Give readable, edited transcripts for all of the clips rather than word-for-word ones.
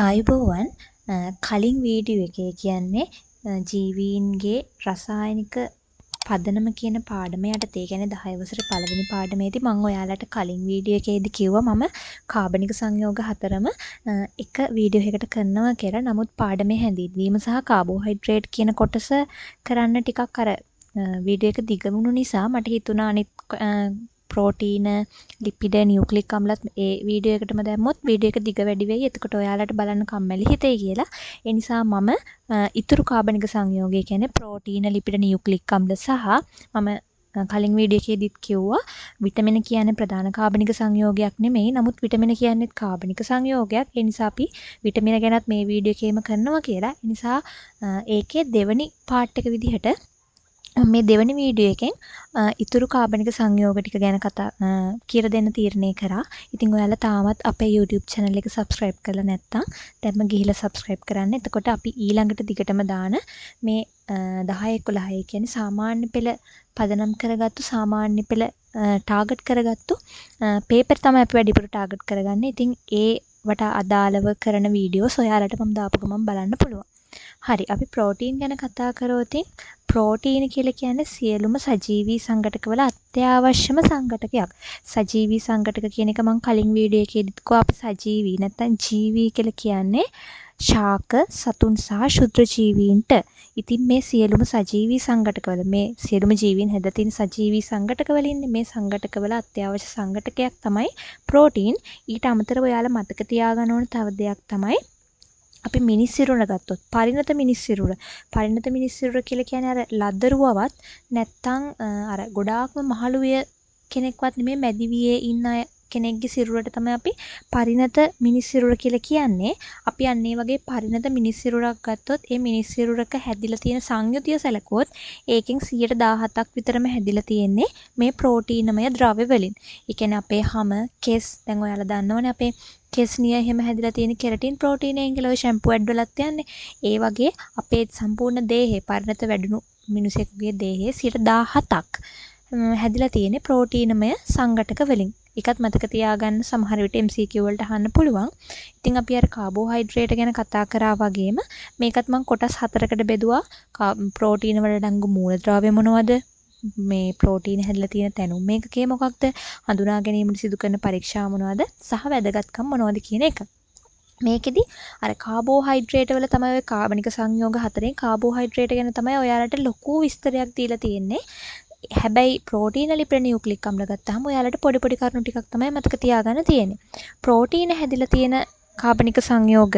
ආයුබෝවන් කලින් වීඩියෝ එකේ කියන්නේ ජීවීන්ගේ රසායනික පදනම කියන පාඩම යටතේ කියන්නේ 10 වසරේ පළවෙනි පාඩමේදී මම ඔයාලට කලින් වීඩියෝ එකේදී කිව්වා මම කාබනික සංයෝග හතරම එක වීඩියෝ එකකට කරනවා කියලා. නමුත් පාඩමේ හැඳින්වීම සහ කාබෝහයිඩ්‍රේට් කියන කොටස කරන්න ටිකක් අර වීඩියෝ එක දිග වුණු නිසා මට හිතුණා අනිත් ප්‍රෝටීන ලිපිඩ නියුක්ලික් අම්ලත් ඒ වීඩියෝ එකටම දැම්මොත් වීඩියෝ එක දිග වැඩි වෙයි. එතකොට ඔයාලට බලන්න කම්මැලි හිතෙයි කියලා. ඒ නිසා මම ඉතුරු කාබනික සංයෝගය කියන්නේ ප්‍රෝටීන ලිපිඩ නියුක්ලික් අම්ල සහ මම කලින් වීඩියෝ එකේදීත් කිව්වා විටමින කියන්නේ ප්‍රධාන කාබනික සංයෝගයක් නෙමෙයි. නමුත් විටමින කියන්නේත් කාබනික සංයෝගයක්. ඒ නිසා අපි විටමින ගැනත් මේ වීඩියෝ එකේම කරනවා කියලා. ඒ නිසා ඒකේ දෙවෙනි පාර්ට් එක විදිහට මේ දෙවෙනි වීඩියෝ එකෙන් ඉතුරු කාබනික සංයෝග ටික ගැන කියලා දෙන්න තීරණය කරා. ඉතින් ඔයාලා තාමත් අපේ YouTube channel එක subscribe කරලා නැත්නම් දැන්ම ගිහිල්ලා subscribe කරන්න. එතකොට අපි ඊළඟට දිගටම දාන මේ 10 11 කියන්නේ සාමාන්‍ය පෙළ පදනම් කරගත්තු සාමාන්‍ය පෙළ ටාගට් කරගත්තු පේපර් තමයි අපි වැඩිපුර ටාගට් කරගන්නේ. ඉතින් ඒවට අදාළව කරන වීඩියෝස් ඔයාලට මම දාපු ගමන් බලන්න පුළුවන්. හරි අපි ප්‍රෝටීන් ගැන කතා කරොත් ප්‍රෝටීන කියලා කියන්නේ සියලුම සජීවී සංඝටකවල අත්‍යවශ්‍යම සංඝටකයක්. සජීවී සංඝටක කියන එක මම කලින් වීඩියෝ එකේදීත් කිව්වා අපි සජීවී නැත්නම් ජීවී කියලා කියන්නේ ශාක සතුන් සහ ශුද්‍ර ජීවීන්ට. ඉතින් මේ සියලුම සජීවී සංඝටකවල මේ සියලුම ජීවීන් හැදලා තියෙන සජීවී සංඝටකවල ඉන්නේ මේ සංඝටකවල අත්‍යවශ්‍ය සංඝටකයක් තමයි ප්‍රෝටීන්. ඊට අමතරව ඔයාලා මතක තියාගන්න ඕන තව දෙයක් තමයි අපි මිනිස් සිරුර ගත්තොත් පරිණත මිනිස් සිරුර කියලා කියන්නේ අර ලදරුවවත් නැත්තම් අර ගොඩාක්ම මහලු කෙනෙක්වත් නෙමෙයි මැදිවියේ ඉන්න කෙනෙක්ගේ සිරුරට තමයි අපි පරිණත මිනිස් සිරුර කියලා කියන්නේ. අපි අන්නේ වගේ පරිණත මිනිස් සිරුරක් ගත්තොත් ඒ මිනිස් සිරුරක හැදිලා තියෙන සංයුතිය සැලකුවොත් ඒකෙන් 117ක් විතරම හැදිලා තියෙන්නේ මේ ප්‍රෝටීනමය ද්‍රව්‍ය වලින්. ඒ කියන්නේ අපේ හැම කෙස් දැන් ඔයාලා දන්නවනේ අපේ කෙස්නිය එහෙම හැදිලා තියෙන කෙරටින් ප්‍රෝටීනයෙන් කියලා ඔය ෂැම්පූ ඇඩ් වලත් යන්නේ. ඒ වගේ අපේ සම්පූර්ණ දේහේ පරිණත වැඩුණු මිනිසෙකුගේ දේහේ 17ක් හැදිලා තියෙන්නේ ප්‍රෝටීනමය සංඝටක වලින්. ඒකත් මතක තියාගන්න සමහර විට MCQ වලට අහන්න පුළුවන්. ඉතින් අපි අර කාබෝහයිඩ්‍රේට් ගැන කතා කරා වගේම මේකත් මම කොටස් 4කට බෙදුවා. ප්‍රෝටීන වලට අංගු මූලද්‍රව්‍ය මොනවද? මේ ප්‍රෝටීන හැදලා තියෙන තැනුම් මේකකේ මොකක්ද? හඳුනා ගැනීමට සිදු කරන පරීක්ෂා මොනවද? සහ වැදගත්කම් මොනවද කියන එක. මේකෙදි අර කාබෝහයිඩ්‍රේට් වල තමයි ඔය කාබනික සංයෝග හතරෙන් කාබෝහයිඩ්‍රේට් ගැන තමයි ඔයාලට ලොකු විස්තරයක් දීලා තියෙන්නේ. හැබැයි ප්‍රෝටීන ලිපිඩ නියුක්ලික් අම්ල ගත්තාම ඔයාලට පොඩි පොඩි කරුණු ටිකක් තමයි මතක තියාගන්න තියෙන්නේ. ප්‍රෝටීන හැදිලා තියෙන කාබනික සංයෝග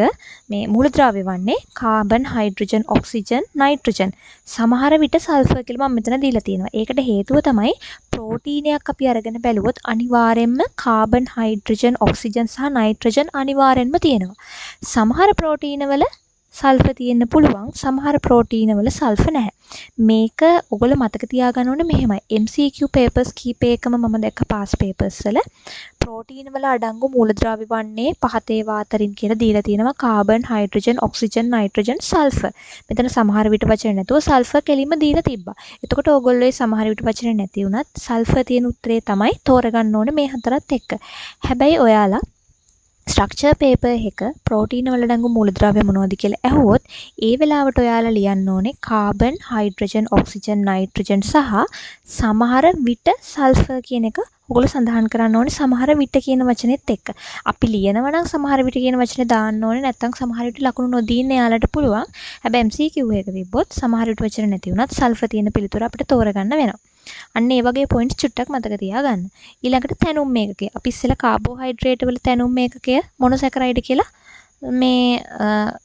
මේ මූලද්‍රව්‍ය වන්නේ කාබන්, හයිඩ්‍රජන්, ඔක්සිජන්, නයිට්‍රජන්. සමහර විට සල්ෆර් කියලා මම මෙතන දීලා තියෙනවා. ඒකට හේතුව තමයි ප්‍රෝටීනයක් අපි අරගෙන බැලුවොත් අනිවාර්යෙන්ම කාබන්, හයිඩ්‍රජන්, ඔක්සිජන් සහ නයිට්‍රජන් අනිවාර්යෙන්ම තියෙනවා. සමහර ප්‍රෝටීනවල සල්ෆර් තියෙන්න පුළුවන්. සමහර ප්‍රෝටීනවල සල්ෆර් නැහැ. මේක ඔයගොල්ලෝ මතක තියාගන්න ඕනේ මෙහෙමයි. MCQ papers කීපයකම මම දැක්ක පාස් papers වල ප්‍රෝටීන වල අඩංගු මූලද්‍රව්‍ය වන්නේ පහතේ වාතරින් කියලා දීලා තියෙනවා. Carbon, hydrogen, oxygen, nitrogen, sulphur. මෙතන සමහර විට වචන නැතුව සල්ෆර් කෙලින්ම දීලා තිබ්බා. එතකොට ඔයගොල්ලෝ සමහර විට වචන නැති වුණත් සල්ෆර් තියෙන උත්තරේ තමයි තෝරගන්න ඕනේ මේ හතරත් එක්ක. හැබැයි ඔයාලා ස්ට්‍රක්චර් පේපර් එක ප්‍රෝටීන වල අඩංගු මූලද්‍රව්‍ය මොනවද කියලා ඇහුවොත් ඒ වෙලාවට ඔයාලා ලියන්න ඕනේ කාබන්, හයිඩ්‍රජන්, ඔක්සිජන්, නයිට්‍රජන් සහ සමහර විට සල්ෆර් කියන එක ඔයගොල්ලෝ සඳහන් කරන්න ඕනේ සමහර විට කියන වචනේත් එක්ක. අපි ලියනවා නම් සමහර විට කියන වචනේ දාන්න ඕනේ නැත්නම් සමහර විට ලකුණු නොදීන්න යාලට පුළුවන්. හැබැයි MCQ එක තිබ්බොත් සමහර විට වචන නැති වුණත් සල්ෆර් තියෙන පිළිතුර අපිට තෝරගන්න වෙනවා. අන්න ඒ වගේ පොයින්ට්ස් චුට්ටක් මතක තියාගන්න. ඊළඟට තැනුම් මේකකය. අපි ඉස්සෙල්ලා කාබෝහයිඩ්‍රේට් වල තැනුම් මේකකය මොනොසැකරයිඩ් කියලා මේ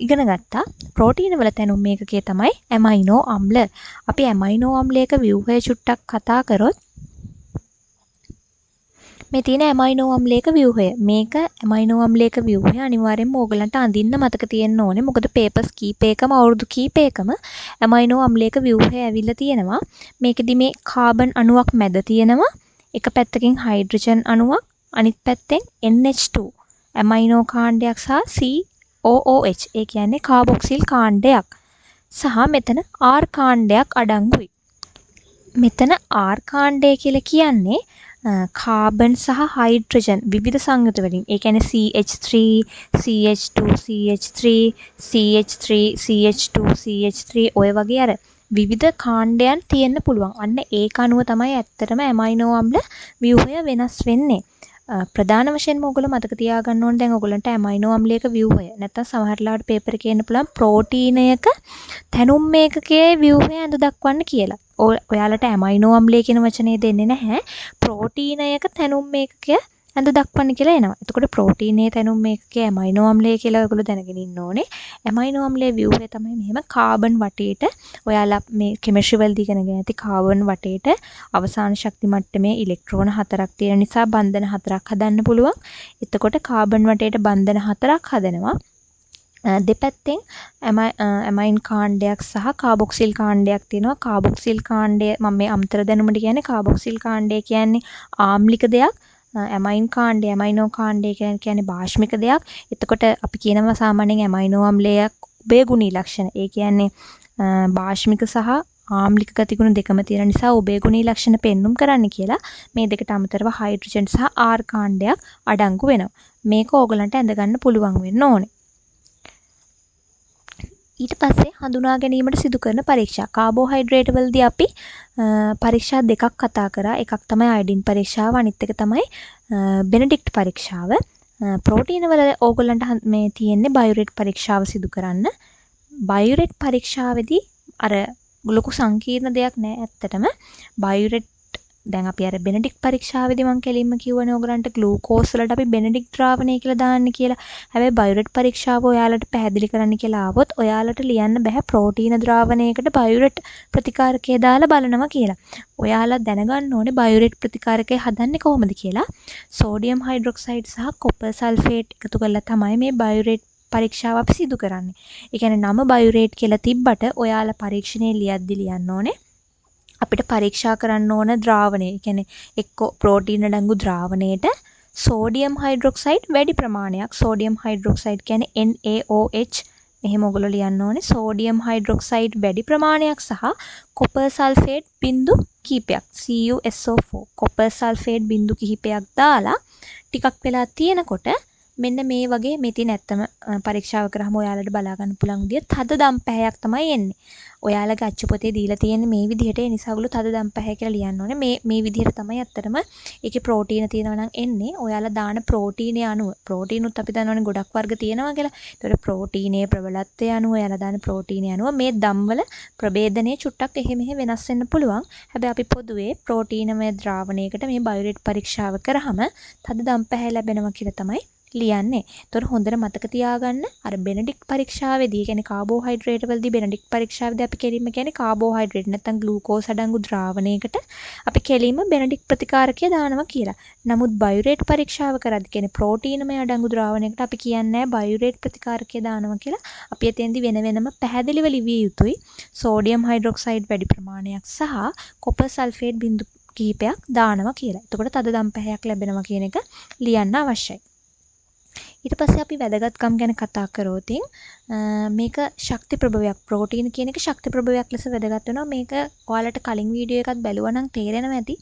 ඉගෙන ගත්තා. ප්‍රෝටීන වල තැනුම් මේකකය තමයි ඇමයිනෝ අම්ල. අපි ඇමයිනෝ අම්ලයක ව්‍යුහය චුට්ටක් කතා කරොත් මේ තියෙන ඇමයිනෝ අම්ලයක ව්‍යුහය. මේක ඇමයිනෝ අම්ලයක ව්‍යුහය අනිවාර්යෙන්ම ඕගලන්ට අඳින්න මතක තියෙන්න ඕනේ. මොකද පේපර්ස් කීපයකම අවුරුදු කීපයකම ඇමයිනෝ අම්ලයක ව්‍යුහය ඇවිල්ලා තියෙනවා. මේකෙදි මේ කාබන් අණුවක් මැද තියෙනවා. එක පැත්තකින් හයිඩ්‍රජන් අණුවක් අනිත් පැත්තෙන් NH2 ඇමයිනෝ කාණ්ඩයක් සහ COOH ඒ කියන්නේ කාබොක්සිල් කාණ්ඩයක්. සහ මෙතන R කාණ්ඩයක් අඩංගුයි. මෙතන R කාණ්ඩය කියලා කියන්නේ කාබන් සහ හයිඩ්‍රජන් විවිධ සංයුත වලින් ඒ කියන්නේ CH3 CH2 CH3 CH3 CH2 CH3 ඔය වගේ අර විවිධ කාණ්ඩයන් තියෙන්න පුළුවන්. අන්න ඒක අනුව තමයි ඇත්තටම ඇමයිනෝ අම්ල ව්‍යුහය වෙනස් වෙන්නේ. ප්‍රධාන වශයෙන්ම ඔයගොල්ලෝ මතක තියාගන්න ඕනේ දැන් ඔයගොල්ලන්ට ඇමයිනෝ අම්ලයක ව්‍යුහය නැත්නම් සමහරట్లాට පේපර් එකේ එන්න පුළුවන් ප්‍රෝටීනයක තැනුම් මේකකයේ ව්‍යුහය අඳ දක්වන්න කියලා. ඔයාලට ඇමයිනෝ අම්ලය කියන වචනේ දෙන්නේ නැහැ. ප්‍රෝටීනයක තැනුම් මේකකය අඳ දක්වන්න කියලා එනවා. එතකොට ප්‍රෝටීනයේ තැනුම් මේකකයේ ඇමයිනෝ අම්ලය කියලා ඔයගොල්ලෝ දැනගෙන ඉන්න ඕනේ. ඇමයිනෝ අම්ලයේ ව්‍යුහය තමයි මෙහෙම කාබන් වටේට ඔයාලා මේ කෙමිස්ට්‍රි වලදී ඉගෙනගෙන ඇති කාබන් වටේට අවසාන ශක්ති මට්ටමේ ඉලෙක්ට්‍රෝන 4ක් තියෙන නිසා බන්ධන 4ක් හදන්න පුළුවන්. එතකොට කාබන් වටේට බන්ධන 4ක් හදනවා. දෙපැත්තෙන් ඇමයින් කාණ්ඩයක් සහ කාබොක්සිල් කාණ්ඩයක් තියෙනවා. කාබොක්සිල් කාණ්ඩය මම මේ අමතර දැනුමට කියන්නේ කාබොක්සිල් කාණ්ඩය කියන්නේ ආම්ලික දෙයක්. ඇමයින් කාණ්ඩය ඇමයිනෝ කාණ්ඩය කියන්නේ භාෂ්මික දෙයක්. එතකොට අපි කියනවා සාමාන්‍යයෙන් ඇමයිනෝ අම්ලයක් උභයගුණී ලක්ෂණ. ඒ කියන්නේ භාෂ්මික සහ ආම්ලික ගතිගුණ දෙකම තියෙන නිසා උභයගුණී ලක්ෂණ පෙන්눔 කරන්න කියලා මේ දෙකට අමතරව හයිඩ්‍රජන් සහ ආර් කාණ්ඩයක් අඩංගු වෙනවා. මේක ඕගලන්ට ඇඳ ගන්න පුළුවන් වෙන්න ඕනේ. ඊට පස්සේ හඳුනා ගැනීමට සිදු කරන පරීක්ෂා. කාබෝහයිඩ්‍රේට් වලදී අපි පරීක්ෂා දෙකක් කතා කරා. එකක් තමයි අයඩින් පරීක්ෂාව, අනිත් එක තමයි බෙනඩික්ට් පරීක්ෂාව. ප්‍රෝටීන වල ඕගොල්ලන්ට මේ තියෙන්නේ බයුරේට් පරීක්ෂාව සිදු කරන්න. බයුරේට් පරීක්ෂාවේදී අර ලොකු සංකීර්ණ දෙයක් නෑ ඇත්තටම. බයුරේට් දැන් අපි අර බෙනඩික්ට් පරීක්ෂාවේදී මම කෙලින්ම කිව්වනේ ඕගලන්ට ග්ලූකෝස් වලට අපි බෙනඩික්ට් ද්‍රාවණය කියලා දාන්න කියලා. හැබැයි බයුරේට් පරීක්ෂාව ඔයාලට පැහැදිලි කරන්න කියලා ආවොත් ඔයාලට ලියන්න බෑ ප්‍රෝටීන ද්‍රාවණයකට බයුරේට් ප්‍රතිකාරකය දාලා බලනවා කියලා. ඔයාලා දැනගන්න ඕනේ බයුරේට් ප්‍රතිකාරකය හදන්නේ කොහොමද කියලා. සෝඩියම් හයිඩ්‍රොක්සයිඩ් සහ කොපර් සල්ෆේට් එකතු කරලා තමයි මේ බයුරේට් පරීක්ෂාව අපි සිදු කරන්නේ. ඒ කියන්නේ නම බයුරේට් කියලා තිබ්බට ඔයාලා පරීක්ෂණයේ ලියද්දි ලියන්න ඕනේ අපිට පරීක්ෂා කරන්න ඕන ද්‍රාවණය. ඒ කියන්නේ එක්ක ප්‍රෝටීන අඩංගු ද්‍රාවණයට සෝඩියම් හයිඩ්‍රොක්සයිඩ් වැඩි ප්‍රමාණයක්. සෝඩියම් හයිඩ්‍රොක්සයිඩ් කියන්නේ NaOH. එහෙම ඔයගොල්ලෝ ලියන්න ඕනේ. සෝඩියම් හයිඩ්‍රොක්සයිඩ් වැඩි ප්‍රමාණයක් සහ කොපර් සල්ෆේට් බිඳු කිහිපයක්. CuSO4. කොපර් සල්ෆේට් බිඳු කිහිපයක් දාලා ටිකක් වෙලා තියෙනකොට මෙන්න මේ වගේ මෙතින් ඇත්තම පරීක්ෂාව කරාම ඔයාලට බලා ගන්න පුළුවන් විදිය තද දම් පැහැයක් තමයි එන්නේ. ඔයාලගේ අච්චු පොතේ දීලා තියෙන්නේ මේ විදිහට. ඒ නිසා ඔයගොල්ලෝ තද දම් පැහැ කියලා ලියන්න ඕනේ. මේ විදිහට තමයි ඇත්තටම ඒකේ ප්‍රෝටීන තියෙනවා නම් එන්නේ. ඔයාලා දාන ප්‍රෝටීනය අනුව ප්‍රෝටීනුත් අපි දන්නවනේ ගොඩක් වර්ග තියෙනවා කියලා. ඒතකොට ප්‍රෝටීනයේ ප්‍රබලත්වය අනුව ඔයාලා දාන ප්‍රෝටීනය අනුව මේ දම්වල ප්‍රභේදනයේ චුට්ටක් මෙහෙ වෙනස් වෙන්න පුළුවන්. හැබැයි අපි පොදුවේ ප්‍රෝටීනමය ද්‍රාවණයකට මේ බයුරේට් පරීක්ෂාව කරාම තද දම් පැහැ ලැබෙනවා කියලා තමයි ලියන්නේ. ඒතකොට හොඳට මතක තියාගන්න අර බෙනඩික්ට් පරීක්ෂාවේදී කියන්නේ කාබෝහයිඩ්‍රේට් වලදී බෙනඩික්ට් පරීක්ෂාවේදී අපි කෙලින්ම කියන්නේ කාබෝහයිඩ්‍රේට් නැත්නම් ග්ලූකෝස් අඩංගු ද්‍රාවණයකට අපි කෙලින්ම බෙනඩික්ට් ප්‍රතිකාරකය දානවා කියලා. නමුත් බයුරේට් පරීක්ෂාව කරද්දී කියන්නේ ප්‍රෝටීනමය අඩංගු ද්‍රාවණයකට අපි කියන්නේ බයුරේට් ප්‍රතිකාරකය දානවා කියලා. අපි එතෙන්දී වෙන වෙනම පැහැදිලිව ලිවිය යුතුයි. සෝඩියම් හයිඩ්‍රොක්සයිඩ් වැඩි ප්‍රමාණයක් සහ කොපර් සල්ෆේට් බිඳු කිහිපයක් දානවා කියලා. එතකොට තද දම් පැහැයක් ලැබෙනවා කියන එක ලියන්න අවශ්‍යයි. ඊට පස්සේ අපි වැදගත්කම් ගැන කතා කරොත් මේක ශක්ති ප්‍රභවයක්. ප්‍රෝටීන කියන එක ශක්ති ප්‍රභවයක් ලෙස වැදගත් වෙනවා. මේක ඔයාලට කලින් වීඩියෝ එකක් බැලුවා නම් තේරෙනවා ඇති.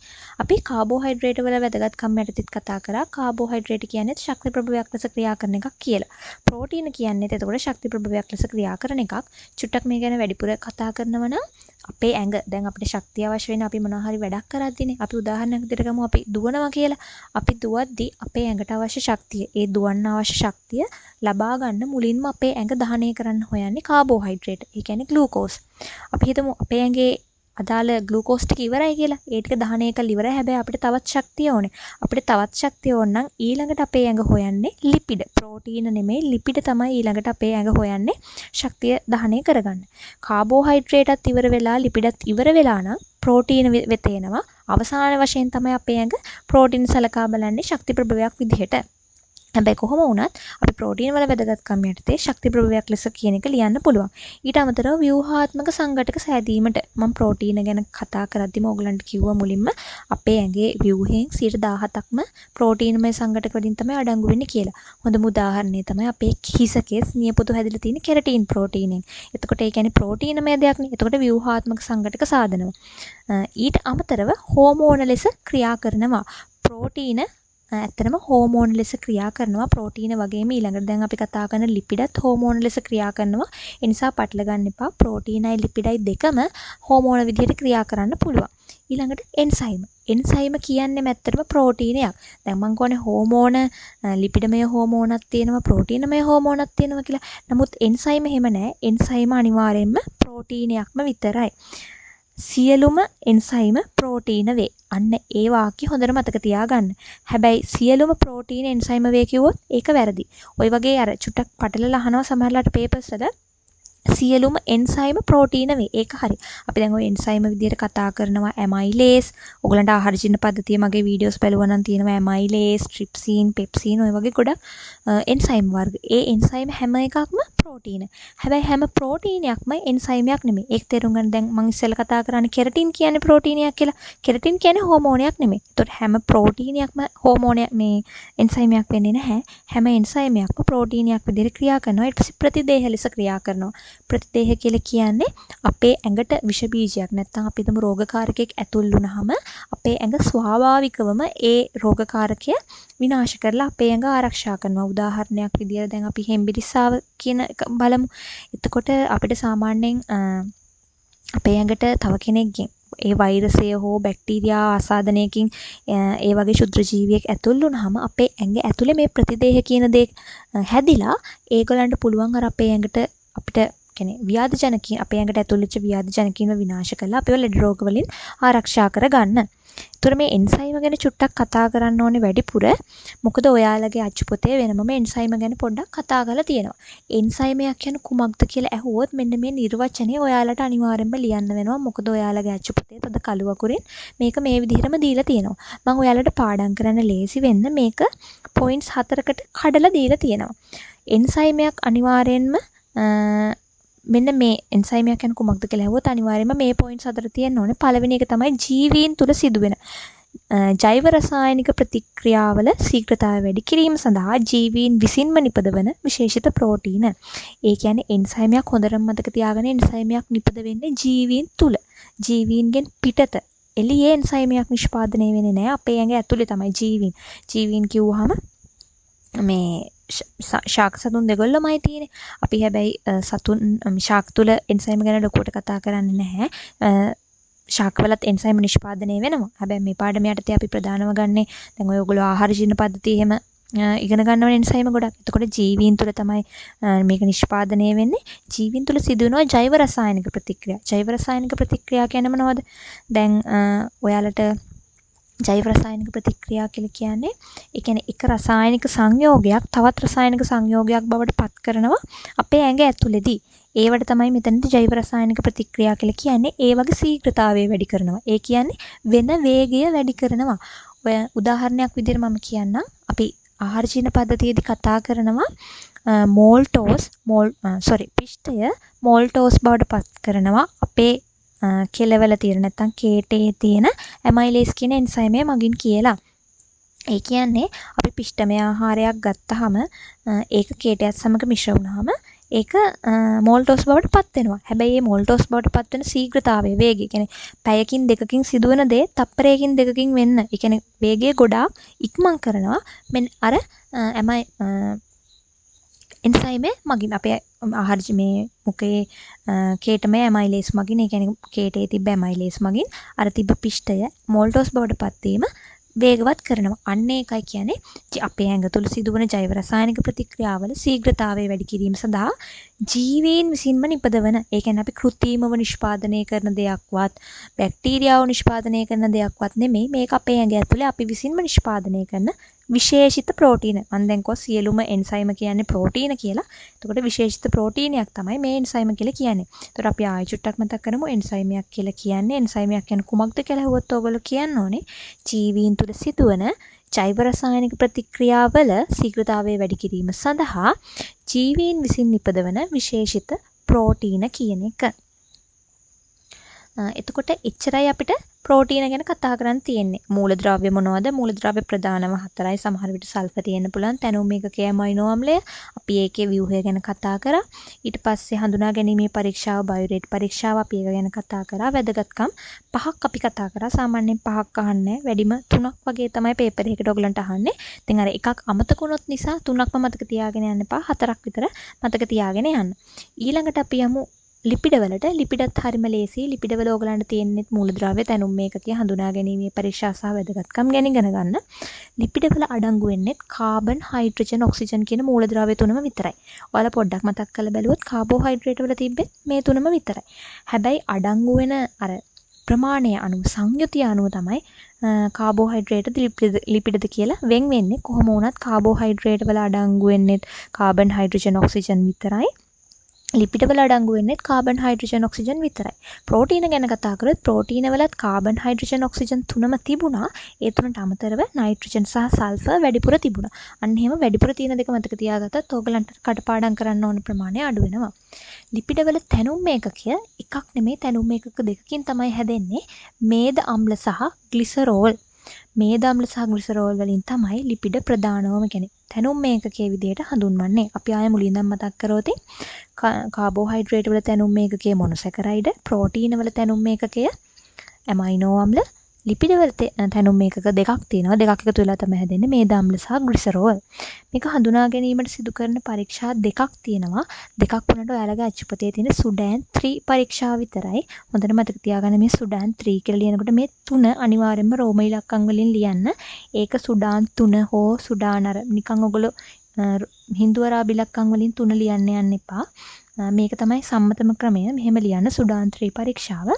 අපි කාබෝහයිඩ්‍රේට් වල වැදගත්කම් යටතේත් කතා කරා. කාබෝහයිඩ්‍රේට් කියන්නේ ශක්ති ප්‍රභවයක් ලෙස ක්‍රියා කරන එකක් කියලා. ප්‍රෝටීන කියන්නේ එතකොට ශක්ති ප්‍රභවයක් ලෙස ක්‍රියා කරන එකක්. චුට්ටක් මේ ගැන වැඩිපුර කතා කරනවා නම් අපේ ඇඟ දැන් අපිට ශක්තිය අවශ්‍ය වෙන අපි මොනවා හරි වැඩක් කරද්දිනේ. අපි උදාහරණයක් විදිහට ගමු අපි දුවනවා කියලා. අපි දුවද්දි අපේ ඇඟට අවශ්‍ය ශක්තිය, ඒ දුවන්න අවශ්‍ය ශක්තිය ලබා ගන්න මුලින්ම අපේ ඇඟ දහනය කරන්න හොයන්නේ කාබෝහයිඩ්‍රේට්. ඒ කියන්නේ ග්ලූකෝස්. අපි හිතමු අපේ ඇඟේ අදාළ ග්ලූකෝස් ටික ඉවරයි කියලා. ඒ ටික දහනය කරලා ඉවරයි. හැබැයි අපිට තවත් ශක්තිය ඕනේ. අපිට තවත් ශක්තිය ඕන නම් ඊළඟට අපේ ඇඟ හොයන්නේ ලිපිඩ. ප්‍රෝටීන නෙමෙයි ලිපිඩ තමයි ඊළඟට අපේ ඇඟ හොයන්නේ ශක්තිය දහනය කරගන්න. කාබෝහයිඩ්‍රේටත් ඉවර වෙලා ලිපිඩත් ඉවර වෙලා නම් ප්‍රෝටීන වෙත එනවා. අවසාන වශයෙන් තමයි අපේ ඇඟ ප්‍රෝටීන් සලකා බලන්නේ ශක්ති ප්‍රභවයක් විදිහට. හැබැයි කොහොම වුණත් අපි ප්‍රෝටීන වල වැදගත්කම් යටතේ ශක්ති ප්‍රභවයක් ලෙස කියන එක ලියන්න පුළුවන්. ඊට අමතරව ව්‍යුහාත්මක සංඝටක සෑදීමට මම ප්‍රෝටීන ගැන කතා කරද්දිම ඕගලන්ට කිව්වා මුලින්ම අපේ ඇඟේ ව්‍යුහයෙන් 17%ක්ම ප්‍රෝටීනමය සංඝටක වලින් තමයි අඩංගු වෙන්නේ කියලා. හොඳම උදාහරණය තමයි අපේ හිසකේ නියපොතු හැදිලා තියෙන කෙරටින් ප්‍රෝටීනෙන්. එතකොට ඒ කියන්නේ ප්‍රෝටීනමය දෙයක් නේ. එතකොට ව්‍යුහාත්මක සංඝටක සාදනවා. ඊට අමතරව හෝමෝන ලෙස ක්‍රියා කරනවා. ප්‍රෝටීන ඇත්තටම හෝමෝන ලෙස ක්‍රියා කරනවා. ප්‍රෝටීන වගේම ඊළඟට දැන් අපි කතා කරන ලිපිඩත් හෝමෝන ලෙස ක්‍රියා කරනවා. ඒ නිසා පටල ගන්න එපා. ප්‍රෝටීනයි ලිපිඩයි දෙකම හෝමෝන විදිහට ක්‍රියා කරන්න පුළුවන්. ඊළඟට එන්සයිම. එන්සයිම කියන්නේ ඇත්තටම ප්‍රෝටීනයක්. දැන් මම කියන්නේ හෝමෝන ලිපිඩමය හෝමෝනක් තියෙනවා, ප්‍රෝටීනමය හෝමෝනක් තියෙනවා කියලා. නමුත් එන්සයිම එහෙම නැහැ. එන්සයිම අනිවාර්යයෙන්ම ප්‍රෝටීනයක්ම විතරයි. සියලුම එන්සයිම ප්‍රෝටීන වේ. අන්න ඒ වාක්‍ය හොඳට මතක තියාගන්න. හැබැයි සියලුම ප්‍රෝටීන එන්සයිම වේ කිව්වොත් ඒක වැරදි. ওই වගේ අර චුට්ටක් පටලලා අහනවා සමහරලාට පේපර්ස් වල සියලුම එන්සයිම ප්‍රෝටීන වේ. ඒක හරි. අපි දැන් ওই එන්සයිම විදිහට කතා කරනවා ඇමයිලේස්. ඔයගලන්ට ආහාර ජීර්ණ පද්ධතිය මගේ වීඩියෝස් බලුවා නම් තියෙනවා ඇමයිලේස්, ට්‍රිප්සින්, පෙප්සින් ඔය වගේ ගොඩක් එන්සයිම් වර්ග. ඒ එන්සයිම් හැම එකක්ම ප්‍රෝටීන. හැබැයි හැම ප්‍රෝටීනයක්ම එන්සයිමයක් නෙමෙයි. ඒක තේරුම් ගන්න දැන් මම ඉස්සෙල්ලා කතා කරන්නේ කෙරටින් කියන්නේ ප්‍රෝටීනයක් කියලා. කෙරටින් කියන්නේ හෝමෝනයක් නෙමෙයි. ඒතකොට හැම ප්‍රෝටීනයක්ම හෝමෝනයක් මේ එන්සයිමයක් වෙන්නේ නැහැ. හැම එන්සයිමයක්ම ප්‍රෝටීනයක් විදිහට ක්‍රියා කරනවා. ඊට පස්සේ ප්‍රතිදේහ ලෙස ක්‍රියා කරනවා. ප්‍රතිදේහ කියලා කියන්නේ අපේ ඇඟට විෂ බීජයක් නැත්නම් අපි හිතමු රෝගකාරකයක් ඇතුල් වුණාම අපේ ඇඟ ස්වාභාවිකවම ඒ රෝගකාරකය විනාශ කරලා අපේ ඇඟ ආරක්ෂා කරනවා. උදාහරණයක් විදියට දැන් අපි හෙම්බිරිස්සාව කියන එක බලමු. එතකොට අපිට සාමාන්‍යයෙන් අපේ ඇඟට තව කෙනෙක්ගෙන් ඒ වෛරසය හෝ බැක්ටීරියා ආසාදනයකින් ඒ වගේ ශුද්‍ර ජීවියෙක් ඇතුල් වුණාම අපේ ඇඟ ඇතුලේ මේ ප්‍රතිදේහ කියන දේ හැදිලා ඒගොල්ලන්ට පුළුවන් අර අපේ ඇඟට අපිට කියන්නේ ව්‍යාධි ජනකීන් අපේ ඇඟට ඇතුල් වෙච්ච ව්‍යාධි ජනකීන්ව විනාශ කරලා අපිව ලෙඩ රෝග වලින් ආරක්ෂා කරගන්න. ඒතර මේ එන්සයිම ගැන චුට්ටක් කතා කරන්න ඕනේ වැඩිපුර. මොකද ඔයාලගේ අච්චු පොතේ වෙනමම එන්සයිම ගැන පොඩ්ඩක් කතා කරලා තියෙනවා. එන්සයිමයක් කියන්නේ කුමක්ද කියලා ඇහුවොත් මෙන්න මේ නිර්වචනය ඔයාලට අනිවාර්යෙන්ම ලියන්න වෙනවා. මොකද ඔයාලගේ අච්චු පොතේ තද කළු අකුරින් මේක මේ විදිහටම දීලා තියෙනවා. මම ඔයාලට පාඩම් කරන්න ලේසි වෙන්න මේක පොයින්ට්ස් 4කට කඩලා දීලා තියෙනවා. එන්සයිමයක් අනිවාර්යෙන්ම මෙන්න මේ එන්සයිමයක් කියන්නේ කුමක්ද කියලා ඇහුවොත් අනිවාර්යයෙන්ම මේ පොයින්ට්ස් 4 තියෙන්න ඕනේ. පළවෙනි එක තමයි ජීවීන් තුල සිදුවෙන ජෛව රසායනික ප්‍රතික්‍රියාවල ශීඝ්‍රතාවය වැඩි කිරීම සඳහා ජීවීන් විසින්ම නිපදවන විශේෂිත ප්‍රෝටීන. ඒ කියන්නේ එන්සයිමයක් හොඳටම මතක තියාගන්න එන්සයිමයක් නිපද වෙන්නේ ජීවීන් තුල. ජීවීන්ගෙන් පිටත එළියේ එන්සයිමයක් නිෂ්පාදනය වෙන්නේ නැහැ. අපේ ඇඟ ඇතුලේ තමයි ජීවීන්. ජීවීන් කිව්වහම මේ ශාක සතුන් දෙගොල්ලමයි තියෙන්නේ. අපි හැබැයි සතුන් ශාක තුල එන්සයිම ගැන ලොකුවට කතා කරන්නේ නැහැ. ශාකවලත් එන්සයිම නිෂ්පාදනය වෙනවා. හැබැයි මේ පාඩම යටතේ අපි ප්‍රධානම ගන්නේ දැන් ඔයගොල්ලෝ ආහාර ජීර්ණ පද්ධතිය එහෙම ඉගෙන ගන්නවනේ එන්සයිම ගොඩක්. එතකොට ජීවීන් තුල තමයි මේක නිෂ්පාදනය වෙන්නේ. ජීවීන් තුල සිදුවෙනවා ජෛව රසායනික ප්‍රතික්‍රියා. ජෛව රසායනික ප්‍රතික්‍රියා කියන්නේ මොනවද? දැන් ඔයාලට ජෛව රසායනික ප්‍රතික්‍රියා කියලා කියන්නේ ඒ කියන්නේ එක රසායනික සංයෝගයක් තවත් රසායනික සංයෝගයක් බවට පත් කරනවා අපේ ඇඟ ඇතුලේදී. ඒවට තමයි මෙතනදී ජෛව රසායනික ප්‍රතික්‍රියා කියලා කියන්නේ. ඒ වගේ ශීඝ්‍රතාවය වැඩි කරනවා. ඒ කියන්නේ වෙන වේගය වැඩි කරනවා. ඔය උදාහරණයක් විදිහට මම කියන්නම්. අපි ආහාර ජීර්ණ පද්ධතියේදී කතා කරනවා පිෂ්ඨය මෝල්ටෝස් බවට පත් කරනවා අපේ කෙලවල තියෙන නැත්නම් කේටේ තියෙන ඇමයිලේස් කියන එන්සයිමය මගින් කියලා. ඒ කියන්නේ අපි පිෂ්ඨමය ආහාරයක් ගත්තාම ඒක කේටයත් සමග මිශ්‍ර වුණාම ඒක මෝල්ටෝස් බවට පත් වෙනවා. හැබැයි මේ මෝල්ටෝස් බවට පත් වෙන ශීඝ්‍රතාවය වේගය කියන්නේ පැයකින් දෙකකින් සිදුවන දේ තප්පරයකින් දෙකකින් වෙන්න. ඒ කියන්නේ වේගය ගොඩාක් ඉක්මන් කරනවා. මෙන්න අර එන්සයිමේ මගින් අපේ ආහාර මේ මුකේ කේටමය ඇමයිලේස් මගින් ඒ කියන්නේ කේටේ තිබ්බ ඇමයිලේස් මගින් අර තිබ්බ පිෂ්ඨය මෝල්ටෝස් බවට පත් වීම වේගවත් කරනවා. අන්න ඒකයි කියන්නේ අපේ ඇඟ තුල සිදුවන ජෛව රසායනික ප්‍රතික්‍රියාවල ශීඝ්‍රතාවය වැඩි කිරීම සඳහා ජීවීන් විසින්ම නිපදවන. ඒ කියන්නේ අපි කෘත්‍රිමව නිෂ්පාදනය කරන දෙයක්වත් බැක්ටීරියාව නිෂ්පාදනය කරන දෙයක්වත් නෙමෙයි. මේක අපේ ඇඟ ඇතුලේ අපි විසින්ම නිෂ්පාදනය කරන විශේෂිත ප්‍රෝටීන. මම දැන් කිව්වා සියලුම එන්සයිම කියන්නේ ප්‍රෝටීන කියලා. එතකොට විශේෂිත ප්‍රෝටීනයක් තමයි මේ එන්සයිම කියලා කියන්නේ. එතකොට අපි ආයෙ චුට්ටක් මතක් කරමු එන්සයිමයක් කියලා කියන්නේ. එන්සයිමයක් කියන්නේ කුමක්ද කියලා අහුවොත් ඔයගොල්ලෝ කියන්න ඕනේ ජීවීන් තුළ සිදුවන ජෛව රසායනික ප්‍රතික්‍රියාවල ශීඝ්‍රතාවය වැඩි කිරීම සඳහා ජීවීන් විසින් නිපදවන විශේෂිත ප්‍රෝටීන කියන එක. එතකොට එච්චරයි අපිට ප්‍රෝටීන ගැන කතා කරන්න තියෙන්නේ. මූලද්‍රව්‍ය මොනවද? මූලද්‍රව්‍ය ප්‍රධානම 4යි. සමහර විට සල්ෆර් තියෙන්න පුළුවන්. තැනුම් එකකේ ඇමයිනෝ අම්ලය. අපි ඒකේ ව්‍යුහය ගැන කතා කරා. ඊට පස්සේ හඳුනා ගැනීමේ පරීක්ෂාව බයෝරේට් පරීක්ෂාව අපි ඒක ගැන කතා කරා. වැදගත්කම් 5ක් අපි කතා කරා. සාමාන්‍යයෙන් 5ක් අහන්නේ වැඩිම 3ක් වගේ තමයි පේපර් එකකට ඔයගලන්ට අහන්නේ. ඉතින් අර එකක් අමතක වුණොත් නිසා 3ක්ම මතක තියාගෙන යන්න එපා. 4ක් විතර මතක තියාගෙන යන්න. ඊළඟට අපි යමු ලිපිඩවලට. ලිපිඩත් හරිම ලේසි. ලිපිඩවල ඕගලන්ට තියෙන්නේ මූලද්‍රව්‍ය තැනුම් මේකකයේ හඳුනා ගැනීමේ පරීක්ෂා සහ වැදගත්කම් ගැන ඉගෙන ගන්න. ලිපිඩවල අඩංගු වෙන්නේ කාබන්, හයිඩ්‍රජන්, ඔක්සිජන් කියන මූලද්‍රව්‍ය තුනම විතරයි. ඔයාලා පොඩ්ඩක් මතක් කරලා බැලුවොත් කාබෝහයිඩ්‍රේට් වල තිබ්බෙත් මේ තුනම විතරයි. හැබැයි අඩංගු වෙන අර ප්‍රමාණය අනුව සංයුතිය අනුව තමයි කාබෝහයිඩ්‍රේට්ද ලිපිඩද කියලා වෙන් වෙන්නේ. කොහොම වුණත් කාබෝහයිඩ්‍රේට් වල අඩංගු වෙන්නේ කාබන්, හයිඩ්‍රජන්, ඔක්සිජන් විතරයි. ලිපිඩ වල අඩංගු වෙන්නේ කාබන්, හයිඩ්‍රජන්, ඔක්සිජන් විතරයි. ප්‍රෝටීන ගැන කතා කරොත් ප්‍රෝටීන වලත් කාබන්, හයිඩ්‍රජන්, ඔක්සිජන් තුනම තිබුණා. ඒ තුනට අමතරව නයිට්‍රජන් සහ සල්ෆර් වැඩිපුර තිබුණා. අන්න එහෙම වැඩිපුර තියෙන දෙක මතක තියාගත්තත් ඕගලන්ට කටපාඩම් කරන්න ඕන ප්‍රමාණය අඩු වෙනවා. ලිපිඩ වල තැනුම් ඒකකය එකක් නෙමෙයි තැනුම් ඒකක දෙකකින් තමයි හැදෙන්නේ. මේද අම්ල සහ ග්ලිසරෝල්. මේද අම්ල සහ ග්ලිසරෝල් වලින් තමයි ලිපිඩ ප්‍රධානවම කියන්නේ තැනුම් ඒකකයේ විදිහට හඳුන්වන්නේ. අපි ආයෙ මුලින් ඉඳන් මතක් කරොත් කාබෝහයිඩ්‍රේට් වල තැනුම් ඒකකයේ මොනොසැකරයිඩ්, ප්‍රෝටීන වල තැනුම් ඒකකය ඇමයිනෝ අම්ල, ලිපිඩ වල තැනුම් ඒකක දෙකක් තියෙනවා. දෙකක් එකතු වෙලා තමයි හැදෙන්නේ මේද අම්ල සහ ග්ලිසරෝල්. මේක හඳුනා ගැනීමට සිදු කරන පරීක්ෂා දෙකක් තියෙනවා. දෙකක් වුණාට ඔයාලගේ අච්චුපතේ තියෙන සුඩෑන් 3 පරීක්ෂාව විතරයි. හොඳට මතක තියාගන්න මේ සුඩාන් 3 කියලා ලියනකොට මේ 3 අනිවාර්යයෙන්ම රෝම ඉලක්කම් වලින් ලියන්න. ඒක සුඩාන් 3 හෝ සුඩාන් අර නිකන් ඔයගොල්ලෝ හින්දු අරාබි ඉලක්කම් වලින් 3 ලියන්න යන්න එපා. මේක තමයි සම්මතම ක්‍රමය. මෙහෙම ලියන්න සුඩාන් 3 පරීක්ෂාව.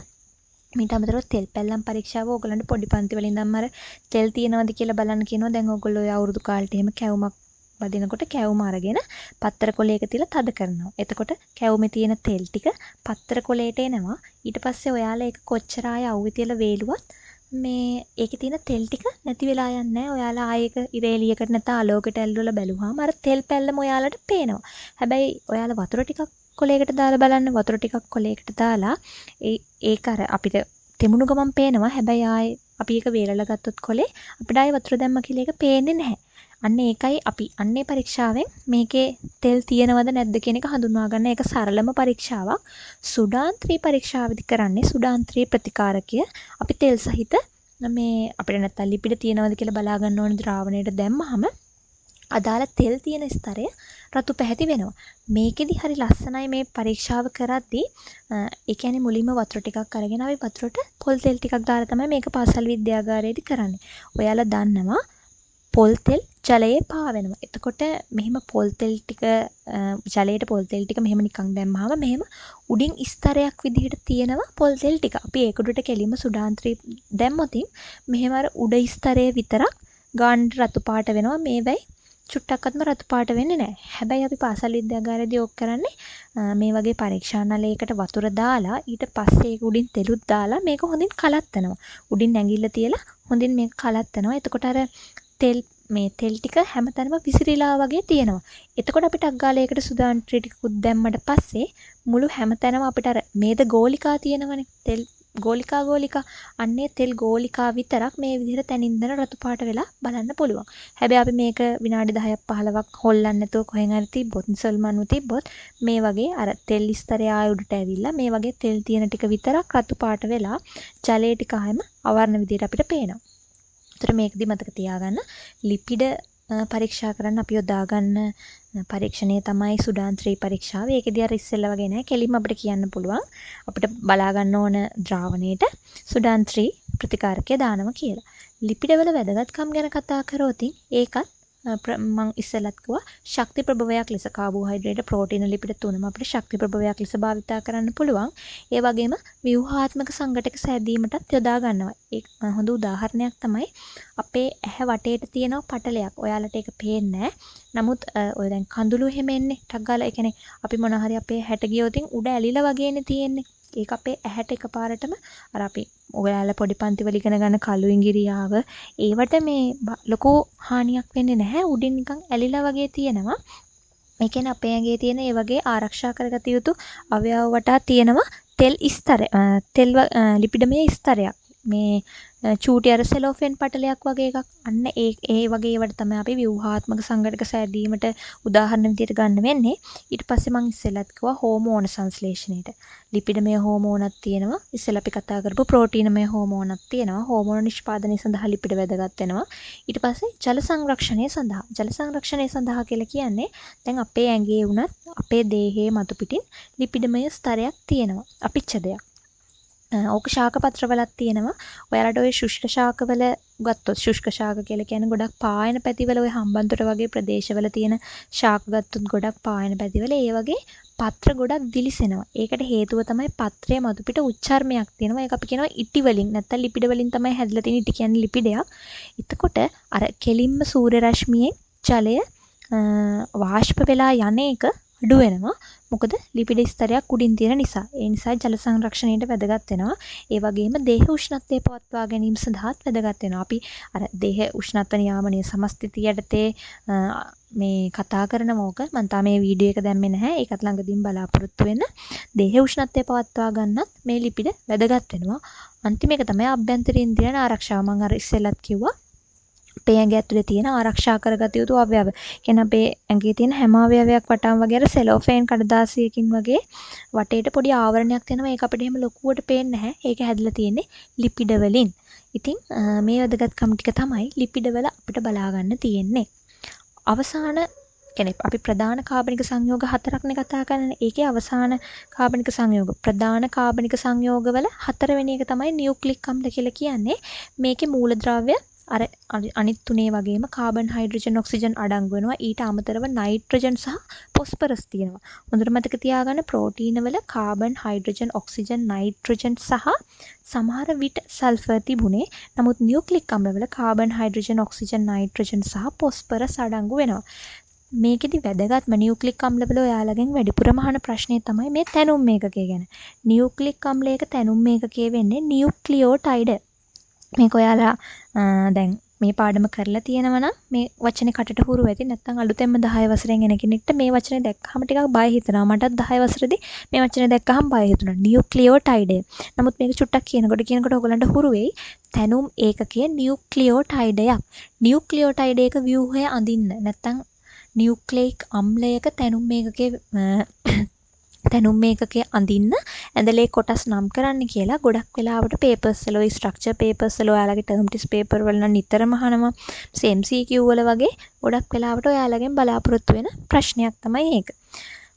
මීට අමතරව තෙල් පැල්ලම් පරීක්ෂාව ඕගලන්ට පොඩි පන්ති වලින් ඉඳන්ම අර තෙල් තියෙනවද කියලා බලන්න කියනවා. දැන් ඕගොල්ලෝ ඔය අවුරුදු කාලේට එහෙම කැවුමක් වදිනකොට කැවුම අරගෙන පත්තර කොලයක තියලා තද කරනවා. එතකොට කැවුමේ තියෙන තෙල් ටික පත්තර කොලයට එනවා. ඊට පස්සේ ඔයාලා ඒක කොච්චර ආය අවුවේ තියලා වේලුවත් මේ ඒකේ තියෙන තෙල් ටික නැති වෙලා යන්නේ නැහැ. ඔයාලා ආයෙක ඉරේලියකට නැත්නම් ආලෝකයට ඇල්ලුවලා බැලුවාම අර තෙල් පැල්ලම ඔයාලට පේනවා. හැබැයි ඔයාලා වතුර ටිකක් කොලයකට දාලා බලන්න. වතුර ටිකක් කොලයකට දාලා ඒක අර අපිට තෙමුණු ගමන් පේනවා. හැබැයි ආයේ අපි ඒක වේලලා ගත්තොත් කොලේ අපිට ආයේ වතුර දැම්ම කියලා ඒක පේන්නේ නැහැ. අන්න ඒකයි අපි අන්නේ පරීක්ෂාවෙන් මේකේ තෙල් තියෙනවද නැද්ද කියන එක හඳුනා ගන්න. ඒක සරලම පරීක්ෂාවක්. සුඩාන් 3 පරීක්ෂාවදී කරන්නේ සුඩාන් 3 ප්‍රතිකාරකය අපි තෙල් සහිත මේ අපිට නැත්තම් ලිපිඩ තියෙනවද කියලා බලා ගන්න ඕනේ ද්‍රාවණයට දැම්මහම අදාළ තෙල් තියෙන ස්තරය රතු පැහැති වෙනවා. මේකෙදි හරි ලස්සනයි මේ පරීක්ෂාව කරද්දී ඒ කියන්නේ මුලින්ම වතුර ටිකක් අරගෙන අපි වතුරට පොල් තෙල් ටිකක් දාලා තමයි මේක පාසල් විද්‍යාගාරයේදී කරන්නේ. ඔයාලා දන්නවා පොල් තෙල් ජලයේ පාවෙනවා. එතකොට මෙහෙම පොල් තෙල් ටික ජලයට පොල් තෙල් ටික මෙහෙම නිකන් දැම්මහම මෙහෙම උඩින් ස්තරයක් විදිහට තියෙනවා පොල් තෙල් ටික. අපි ඒක උඩට කෙලින්ම සුඩාන් 3 දැම්මොතින් මෙහෙම අර උඩ ස්තරයේ විතරක් ගාන රතු පාට වෙනවා. මේවයි චුට්ටක්වත්ම රතු පාට වෙන්නේ නැහැ. හැබැයි අපි පාසල් විද්‍යාගාරයේදී ඕක කරන්නේ මේ වගේ පරීක්ෂා නලයකට වතුර දාලා ඊට පස්සේ ඒක උඩින් තෙලුත් දාලා මේක හොඳින් කලත්තනවා. උඩින් ඇඟිල්ල තියලා හොඳින් මේක කලත්තනවා. එතකොට අර තෙල් ටික හැමතැනම විසිරීලා වගේ තියෙනවා. එතකොට අපිට අග්ගාලයකට සුඩාන් 3 ටිකකුත් දැම්මට පස්සේ මුළු හැමතැනම අපිට අර මේද ගෝලිකා තියෙනවනේ. තෙල් ගෝලිකා අන්නේ තෙල් ගෝලිකා විතරක් මේ විදිහට තනින් තන රතු පාට වෙලා බලන්න පුළුවන්. හැබැයි අපි මේක විනාඩි 10ක් 15ක් හොල්ලන්නේ නැතුව කොහෙන් හරි තිබ්බොත් සල්මන්ව තිබ්බොත් මේ වගේ අර තෙල් ස්තරය ආය උඩට ඇවිල්ලා මේ වගේ තෙල් තියෙන ටික විතරක් රතු පාට වෙලා ජලයේ ටික හැම අවර්ණ විදිහට අපිට පේනවා. ඒතර මේකදි මතක තියාගන්න ලිපිඩ පරීක්ෂා කරන්න අපි යොදාගන්න පරීක්ෂණය තමයි සුඩාන් 3 පරීක්ෂාව. ඒකෙදී අර ඉස්සෙල්ලා වගේ නෑ. කෙලින්ම අපිට කියන්න පුළුවන් අපිට බලා ගන්න ඕන ද්‍රාවණයට සුඩාන් 3 ප්‍රතිකාරකය දානවා කියලා. ලිපිඩ වල වැදගත්කම් ගැන කතා කරොත් ඒකත් මම ඉස්සෙල්ලත් කිව්වා ශක්ති ප්‍රභවයක් ලෙස කාබෝහයිඩ්‍රේට් ප්‍රෝටීන ලිපිඩ තුනම අපිට ශක්ති ප්‍රභවයක් ලෙස භාවිතා කරන්න පුළුවන්. ඒ වගේම ව්‍යුහාත්මක සංඝටක සැදීමටත් යොදා ගන්නවා. ඒ හොඳ උදාහරණයක් තමයි අපේ ඇහැ වටේට තියෙන පටලයක්. ඔයාලට ඒක පේන්නේ නමුත් ඔය දැන් කඳුළු එහෙම එන්නේ ටක් ගාලා. ඒ කියන්නේ අපි මොන හරි අපේ හැට ගියොතින් උඩ ඇලිලා වගේනේ තියෙන්නේ. ඒක අපේ ඇහැට එකපාරටම අර අපි ඔයාලා පොඩි පන්ති වල ඉගෙන ගන්න කළු ඉංගිරියාව ඒවට මේ ලොකු හානියක් වෙන්නේ නැහැ. උඩින් නිකන් ඇලිලා වගේ තියෙනවා. ඒ කියන්නේ අපේ ඇඟේ තියෙන ඒ වගේ ආරක්ෂා කරගත යුතු අවයව වටා තියෙනවා තෙල් ස්තරය. තෙල් ලිපිඩමය ස්තරයක්. මේ චූටි අර සෙලෝෆෙන් පටලයක් වගේ එකක්. අන්න ඒ වගේ ඒවට තමයි අපි ව්‍යුහාත්මක සංඝටක සෑදීමට උදාහරණ විදියට ගන්න වෙන්නේ. ඊට පස්සේ මම ඉස්සෙල්ලත් කිව්වා හෝමෝන සංශ්ලේෂණයට. ලිපිඩමය හෝමෝනක් තියෙනවා. ඉස්සෙල්ලා අපි කතා කරපු ප්‍රෝටීනමය හෝමෝනක් තියෙනවා. හෝමෝන නිෂ්පාදනය සඳහා ලිපිඩ වැදගත් වෙනවා. ඊට පස්සේ ජල සංරක්ෂණය සඳහා. ජල සංරක්ෂණය සඳහා කියලා කියන්නේ දැන් අපේ ඇඟේ වුණත් අපේ දේහයේ මතු පිටින් ලිපිඩමය ස්තරයක් තියෙනවා. අපිච්ච දෙයක්. ඕක ශාක පත්‍රවලක් තියෙනවා. ඔයාලට ওই ශුෂ්ක ශාකවල ගත්තොත් ශුෂ්ක ශාක කියලා කියන්නේ ගොඩක් පායන පැතිවල ওই හම්බන්තොට වගේ ප්‍රදේශවල තියෙන ශාක ගත්තොත් ගොඩක් පායන පැතිවල ඒ වගේ පත්‍ර ගොඩක් දිලිසෙනවා. ඒකට හේතුව තමයි පත්‍රයේ මතු පිට උච්චර්මයක් තියෙනවා. ඒක අපි කියනවා ඉටි වලින් නැත්නම් ලිපිඩ වලින් තමයි හැදලා තියෙන. ඉටි කියන්නේ ලිපිඩයක්. එතකොට අර කෙලින්ම සූර්ය රශ්මියෙන් ජලය වාෂ්ප වෙලා යන එක අඩු වෙනවා. මොකද ලිපිඩ ස්තරයක් උඩින් තියෙන නිසා. ඒ නිසා ජල සංරක්ෂණයට වැදගත් වෙනවා. ඒ වගේම දේහ උෂ්ණත්වය පවත්වා ගැනීම සඳහාත් වැදගත් වෙනවා. අපි අර දේහ උෂ්ණත්ව නියාමනයේ සමස්ථිතිය යටතේ මේ කතා කරන මොක මම තාම මේ වීඩියෝ එක දැම්මේ නැහැ. ඒකත් ළඟදීම බලාපොරොත්තු වෙන්න. දේහ උෂ්ණත්වය පවත්වා ගන්නත් මේ ලිපිඩ වැදගත් වෙනවා. අන්තිම එක තමයි අභ්‍යන්තරීන් ඉන්ද්‍රියන් ආරක්ෂාව. මම අර ඉස්සෙල්ලත් කිව්වා අපේ ඇඟ ඇතුලේ තියෙන ආරක්ෂා කරගත යුතු අවයව. කියන්නේ අපේ ඇඟේ තියෙන හැම අවයවයක් වටාම වගේ අර සෙලෝෆේන් කඩදාසියකින් වගේ වටේට පොඩි ආවරණයක් තියෙනවා. ඒක අපිට එහෙම ලොකුවට පේන්නේ නැහැ. ඒක හැදලා තියෙන්නේ ලිපිඩ වලින්. ඉතින් මේ වැදගත්කම් ටික තමයි ලිපිඩ වල අපිට බලා ගන්න තියෙන්නේ. අවසාන කියන්නේ අපි ප්‍රධාන කාබනික සංයෝග 4ක්නේ කතා කරන්නේ. ඒකේ අවසාන කාබනික සංයෝග ප්‍රධාන කාබනික සංයෝගවල 4 වෙනි එක තමයි නියුක්ලික් අම්ල කියලා කියන්නේ. මේකේ මූලද්‍රව්‍ය අර අනිත් තුනේ වගේම කාබන් හයිඩ්‍රජන් ඔක්සිජන් අඩංගු වෙනවා. ඊට අමතරව නයිට්‍රජන් සහ ෆොස්ෆරස් තියෙනවා. හොඳට මතක තියාගන්න ප්‍රෝටීන වල කාබන් හයිඩ්‍රජන් ඔක්සිජන් නයිට්‍රජන් සහ සමහර විට සල්ෆර් තිබුණේ. නමුත් නියුක්ලික් අම්ල වල කාබන් හයිඩ්‍රජන් ඔක්සිජන් නයිට්‍රජන් සහ ෆොස්ෆරස් අඩංගු වෙනවා. මේකෙදි වැදගත්ම නියුක්ලික් අම්ල වල ඔයාලගෙන් වැඩිපුරම අහන ප්‍රශ්නේ තමයි මේ තැනුම් මේකකය ගැන. නියුක්ලික් අම්ලයක තැනුම් මේකකය වෙන්නේ නියුක්ලියෝටයිඩ්. මේක ඔයාලා දැන් මේ පාඩම කරලා තියෙනවා නම් මේ වචනේ කටට හුරු වෙති. නැත්නම් අලුතෙන්ම 10 වසරෙන් එන කෙනෙක්ට මේ වචනේ දැක්කහම ටිකක් බය හිතෙනවා. මටත් 10 වසරේදී මේ වචනේ දැක්කහම බය හිතුණා. නියුක්ලියෝටයිඩ්. නමුත් මේක චුට්ටක් කියනකොට ඔයගලන්ට හුරු වෙයි. තැනුම් ඒකකයේ නියුක්ලියෝටයිඩයක්. නියුක්ලියෝටයිඩ් එක ව්‍යුහය අඳින්න. නැත්නම් නියුක්ලෙයික් අම්ලයක තැනුම් මේකකයේ අඳින්න ඇඳලේ කොටස් නම් කරන්න කියලා ගොඩක් වෙලාවට පේපර්ස් වල ඔය ස්ට්‍රක්චර් පේපර්ස් වල ඔයාලගේ ටර්ම් ටෙස්ට් පේපර් වල නම් නිතරම අහනවා. MCQ වල වගේ ගොඩක් වෙලාවට ඔයාලගෙන් බලාපොරොත්තු වෙන ප්‍රශ්නයක් තමයි ඒක.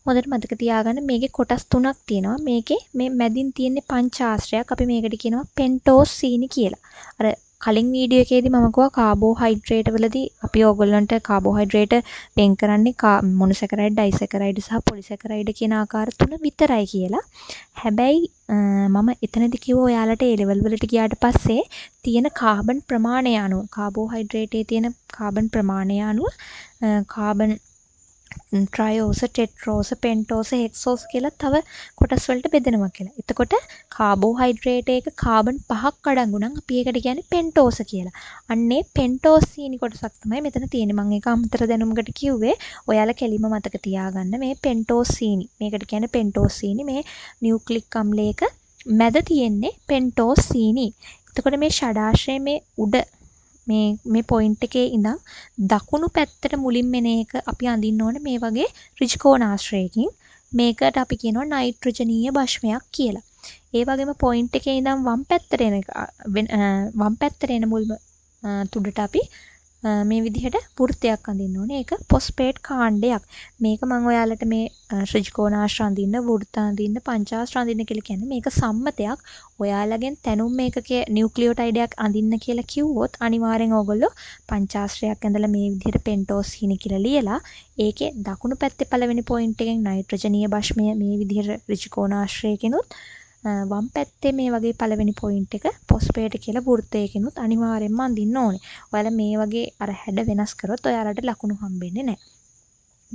හොඳට මතක තියාගන්න මේකේ කොටස් තුනක් තියෙනවා. මේකේ මේ මැදින් තියෙන්නේ පංචාශ්‍රයක්. අපි මේකට කියනවා පෙන්ටෝස් සීනි කියලා. අර කලින් වීඩියෝ එකේදී මම කිව්වා කාබෝහයිඩ්‍රේට් වලදී අපි ඕගොල්ලන්ට කාබෝහයිඩ්‍රේට් වෙන් කරන්නේ මොනොසැකරයිඩ්, ඩයිසැකරයිඩ් සහ පොලිසැකරයිඩ් කියන ආකාර තුන විතරයි කියලා. හැබැයි මම එතනදී කිව්වා ඔයාලට ඒ ලෙවල් වලට ගියාට පස්සේ තියෙන කාබන් ප්‍රමාණය අනුව කාබෝහයිඩ්‍රේටේ තියෙන කාබන් ප්‍රමාණය අනුව කාබන් ට්‍රයෝස, ටෙට්‍රෝස, පෙන්ටෝස, හෙක්සෝස් කියලා තව කොටස් වලට බෙදෙනවා කියලා. එතකොට කාබෝහයිඩ්‍රේට් එක කාබන් 5ක් අඩංගු නම් අපි ඒකට කියන්නේ පෙන්ටෝස කියලා. අන්නේ පෙන්ටෝස් සීනි කොටසක් තමයි මෙතන තියෙන්නේ. මම ඒක අමතර දැනුමකට කිව්වේ. ඔයාලා කෙලිම මතක තියාගන්න මේ පෙන්ටෝස් සීනි. මේකට කියන්නේ පෙන්ටෝස් සීනි. මේ නියුක්ලික් අම්ලයක මැද තියෙන්නේ පෙන්ටෝස් සීනි. එතකොට මේ ෂඩාශ්‍රයේ මේ උඩ මේ පොයින්ට් එකේ ඉඳන් දකුණු පැත්තට මුලින්ම එන එක අපි අඳින්න ඕනේ මේ වගේ ඍජුකෝණාශ්‍රයකින්. මේකට අපි කියනවා නයිට්‍රජනීය භෂ්මයක් කියලා. ඒ වගේම පොයින්ට් එකේ ඉඳන් වම් පැත්තට එන මුල්ම තුඩට අපි මේ විදිහට වෘත්තයක් අඳින්න ඕනේ. ඒක ෆොස්ෆේට් කාණ්ඩයක්. මේක මම ඔයාලට මේ ඍජුකෝණාශ්‍ර අඳින්න, වෘත්ත අඳින්න, පංචාශ්‍ර අඳින්න කියලා කියන්නේ මේක සම්මතයක්. ඔයාලගෙන් තැනුම් මේකකේ නියුක්ලියෝටයිඩයක් අඳින්න කියලා කිව්වොත් අනිවාර්යෙන් ඕගොල්ලෝ පංචාශ්‍රයක් ඇඳලා මේ විදිහට පෙන්ටෝස් සීනි කියලා ලියලා ඒකේ දකුණු පැත්තේ පළවෙනි පොයින්ට් එකෙන් නයිට්‍රජනීය භෂ්මය මේ විදිහට ඍජුකෝණාශ්‍රයකිනුත් වම් පැත්තේ මේ වගේ පළවෙනි පොයින්ට් එක ෆොස්ෆේට් කියලා වෘත්තයකිනුත් අනිවාර්යෙන්ම අඳින්න ඕනේ. ඔයාලා මේ වගේ අර හැඩ වෙනස් කරොත් ඔයාලට ලකුණු හම්බෙන්නේ නැහැ.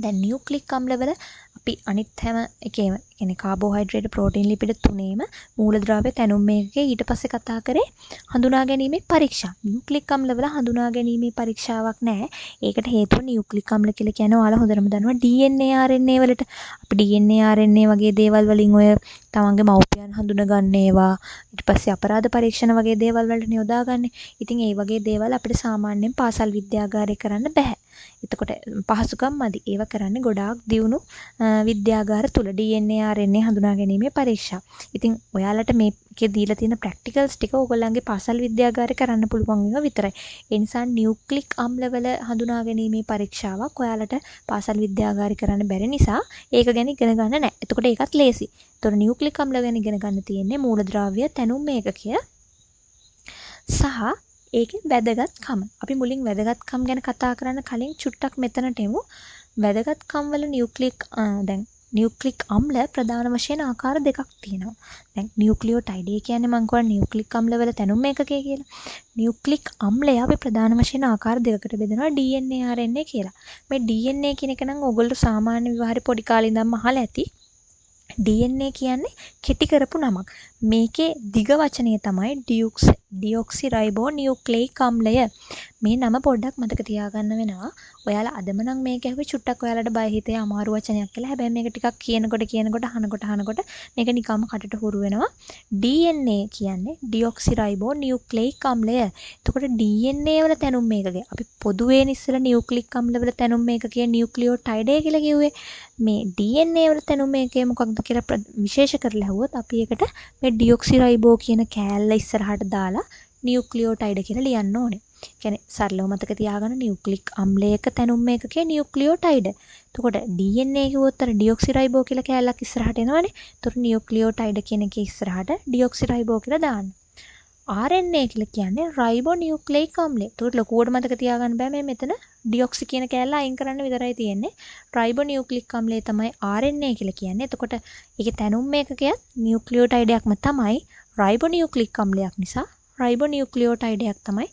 දැන් නියුක්ලික් අම්ලවල අපි අනිත් හැම එකේම කියන්නේ කාබෝහයිඩ්‍රේට් ප්‍රෝටීන් ලිපිඩ තුනේම මූලද්‍රව්‍ය තැනුම් මේකකේ ඊට පස්සේ කතා කරේ හඳුනා ගැනීමේ පරීක්ෂා. නියුක්ලික් අම්ලවල හඳුනා ගැනීමේ පරීක්ෂාවක් නැහැ. ඒකට හේතුව නියුක්ලික් අම්ල කියලා කියන්නේ ඔයාලා හොඳටම දන්නවා DNA RNA වලට. අපි DNA RNA වගේ දේවල් වලින් ඔය තමන්ගේ මව්පියන් හඳුනගන්න ඒවා ඊට පස්සේ අපරාධ පරීක්ෂණ වගේ දේවල් වලට යොදාගන්නේ. ඉතින් ඒ වගේ දේවල් අපිට සාමාන්‍යයෙන් පාසල් විද්‍යාගාරේ කරන්න බෑ. එතකොට පහසුකම් මදි. ඒව කරන්නේ ගොඩාක් දියුණු විද්‍යාගාර තුල DNA RNA හඳුනා ගැනීමේ පරීක්ෂා. ඉතින් ඔයාලට මේකේ දීලා තියෙන ප්‍රැක්ටිකල්ස් ටික ඕගොල්ලන්ගේ පාසල් විද්‍යාගාරේ කරන්න පුළුවන් ඒවා විතරයි. ඒ නිසා නියුක්ලික් අම්ලවල හඳුනා ගැනීමේ පරීක්ෂාවක් ඔයාලට පාසල් විද්‍යාගාරේ කරන්න බැරි නිසා ඒක ගැන ඉගෙන ගන්න නැහැ. එතකොට ඒකත් ලේසි. එතකොට නියුක්ලික් අම්ල ගැන ඉගෙන ගන්න තියෙන්නේ මූලද්‍රව්‍ය තැනුම් මේකකය සහ ඒකේ වැදගත්කම. අපි මුලින් වැදගත්කම් ගැන කතා කරන්න කලින් චුට්ටක් මෙතනට එමු. වැදගත්කම් වල නියුක්ලික් අම්ල ප්‍රධාන වශයෙන් ආකාර දෙකක් තියෙනවා. දැන් නියුක්ලියෝටයිඩ් ඒ කියන්නේ මම කියවන නියුක්ලික් අම්ල වල තැනුම් මේකකය කියලා. නියුක්ලික් අම්ලය අපි ප්‍රධාන වශයෙන් ආකාර දෙකකට බෙදනවා DNA RNA කියලා. මේ DNA කියන එක නම් ඔයගොල්ලෝ සාමාන්‍ය විවහාරේ පොඩි කාලේ ඉඳන්ම අහලා ඇති. DNA කියන්නේ කෙටි කරපු නමක්. මේකේ දිග වචනය තමයි ඩියොක්සිරයිබෝ නියුක්ලෙයික් අම්ලය. මේ නම පොඩ්ඩක් මතක තියාගන්න වෙනවා. ඔයාලා අදම නම් මේක ඇහුවේ චුට්ටක් ඔයාලට බය හිතේ අමාරු වචනයක් කියලා. හැබැයි මේක ටිකක් කියනකොට අහනකොට මේක නිකම්ම කටට හුරු වෙනවා. DNA කියන්නේ ඩියොක්සිරයිබෝ නියුක්ලෙයික් අම්ලය. එතකොට DNA වල තැනුම් මේකකේ. අපි පොදුවේ ඉස්සෙල්ලා නියුක්ලික් අම්ල වල තැනුම් මේකකේ නියුක්ලියෝටයිඩ් කියලා කිව්වේ. මේ DNA වල තැනුම් මේකේ මොකක්ද කියලා විශේෂ කරලා ඇහුවොත් අපි ඒකට මේ ඩියොක්සිරයිබෝ කියන කෑල්ල ඉස්සරහට දාලා නියුක්ලියෝටයිඩ් කියලා ලියන්න ඕනේ. කියන්නේ සරලව මතක තියාගන්න නියුක්ලික් අම්ලයක තැනුම් මේකකේ නියුක්ලියෝටයිඩ්. එතකොට DNA කිව්වොත් අර ඩියොක්සිරයිබෝ කියලා කෑල්ලක් ඉස්සරහට එනවනේ. එතකොට නියුක්ලියෝටයිඩ් කියන එකේ ඉස්සරහට ඩියොක්සිරයිබෝ කියලා දාන්න. RNA කියලා කියන්නේ රයිබෝ නියුක්ලෙයික් අම්ලය. එතකොට ලොකුවට මතක තියාගන්න බෑ මේ මෙතන ඩියොක්සි කියන කෑල්ල අයින් කරන්න විතරයි තියෙන්නේ. රයිබෝ නියුක්ලික් අම්ලය තමයි RNA කියලා කියන්නේ. එතකොට ඒකේ තැනුම් මේකකයක් නියුක්ලියෝටයිඩයක්ම තමයි. රයිබෝ නියුක්ලික් අම්ලයක් නිසා රයිබෝ නියුක්ලියෝටයිඩයක් තමයි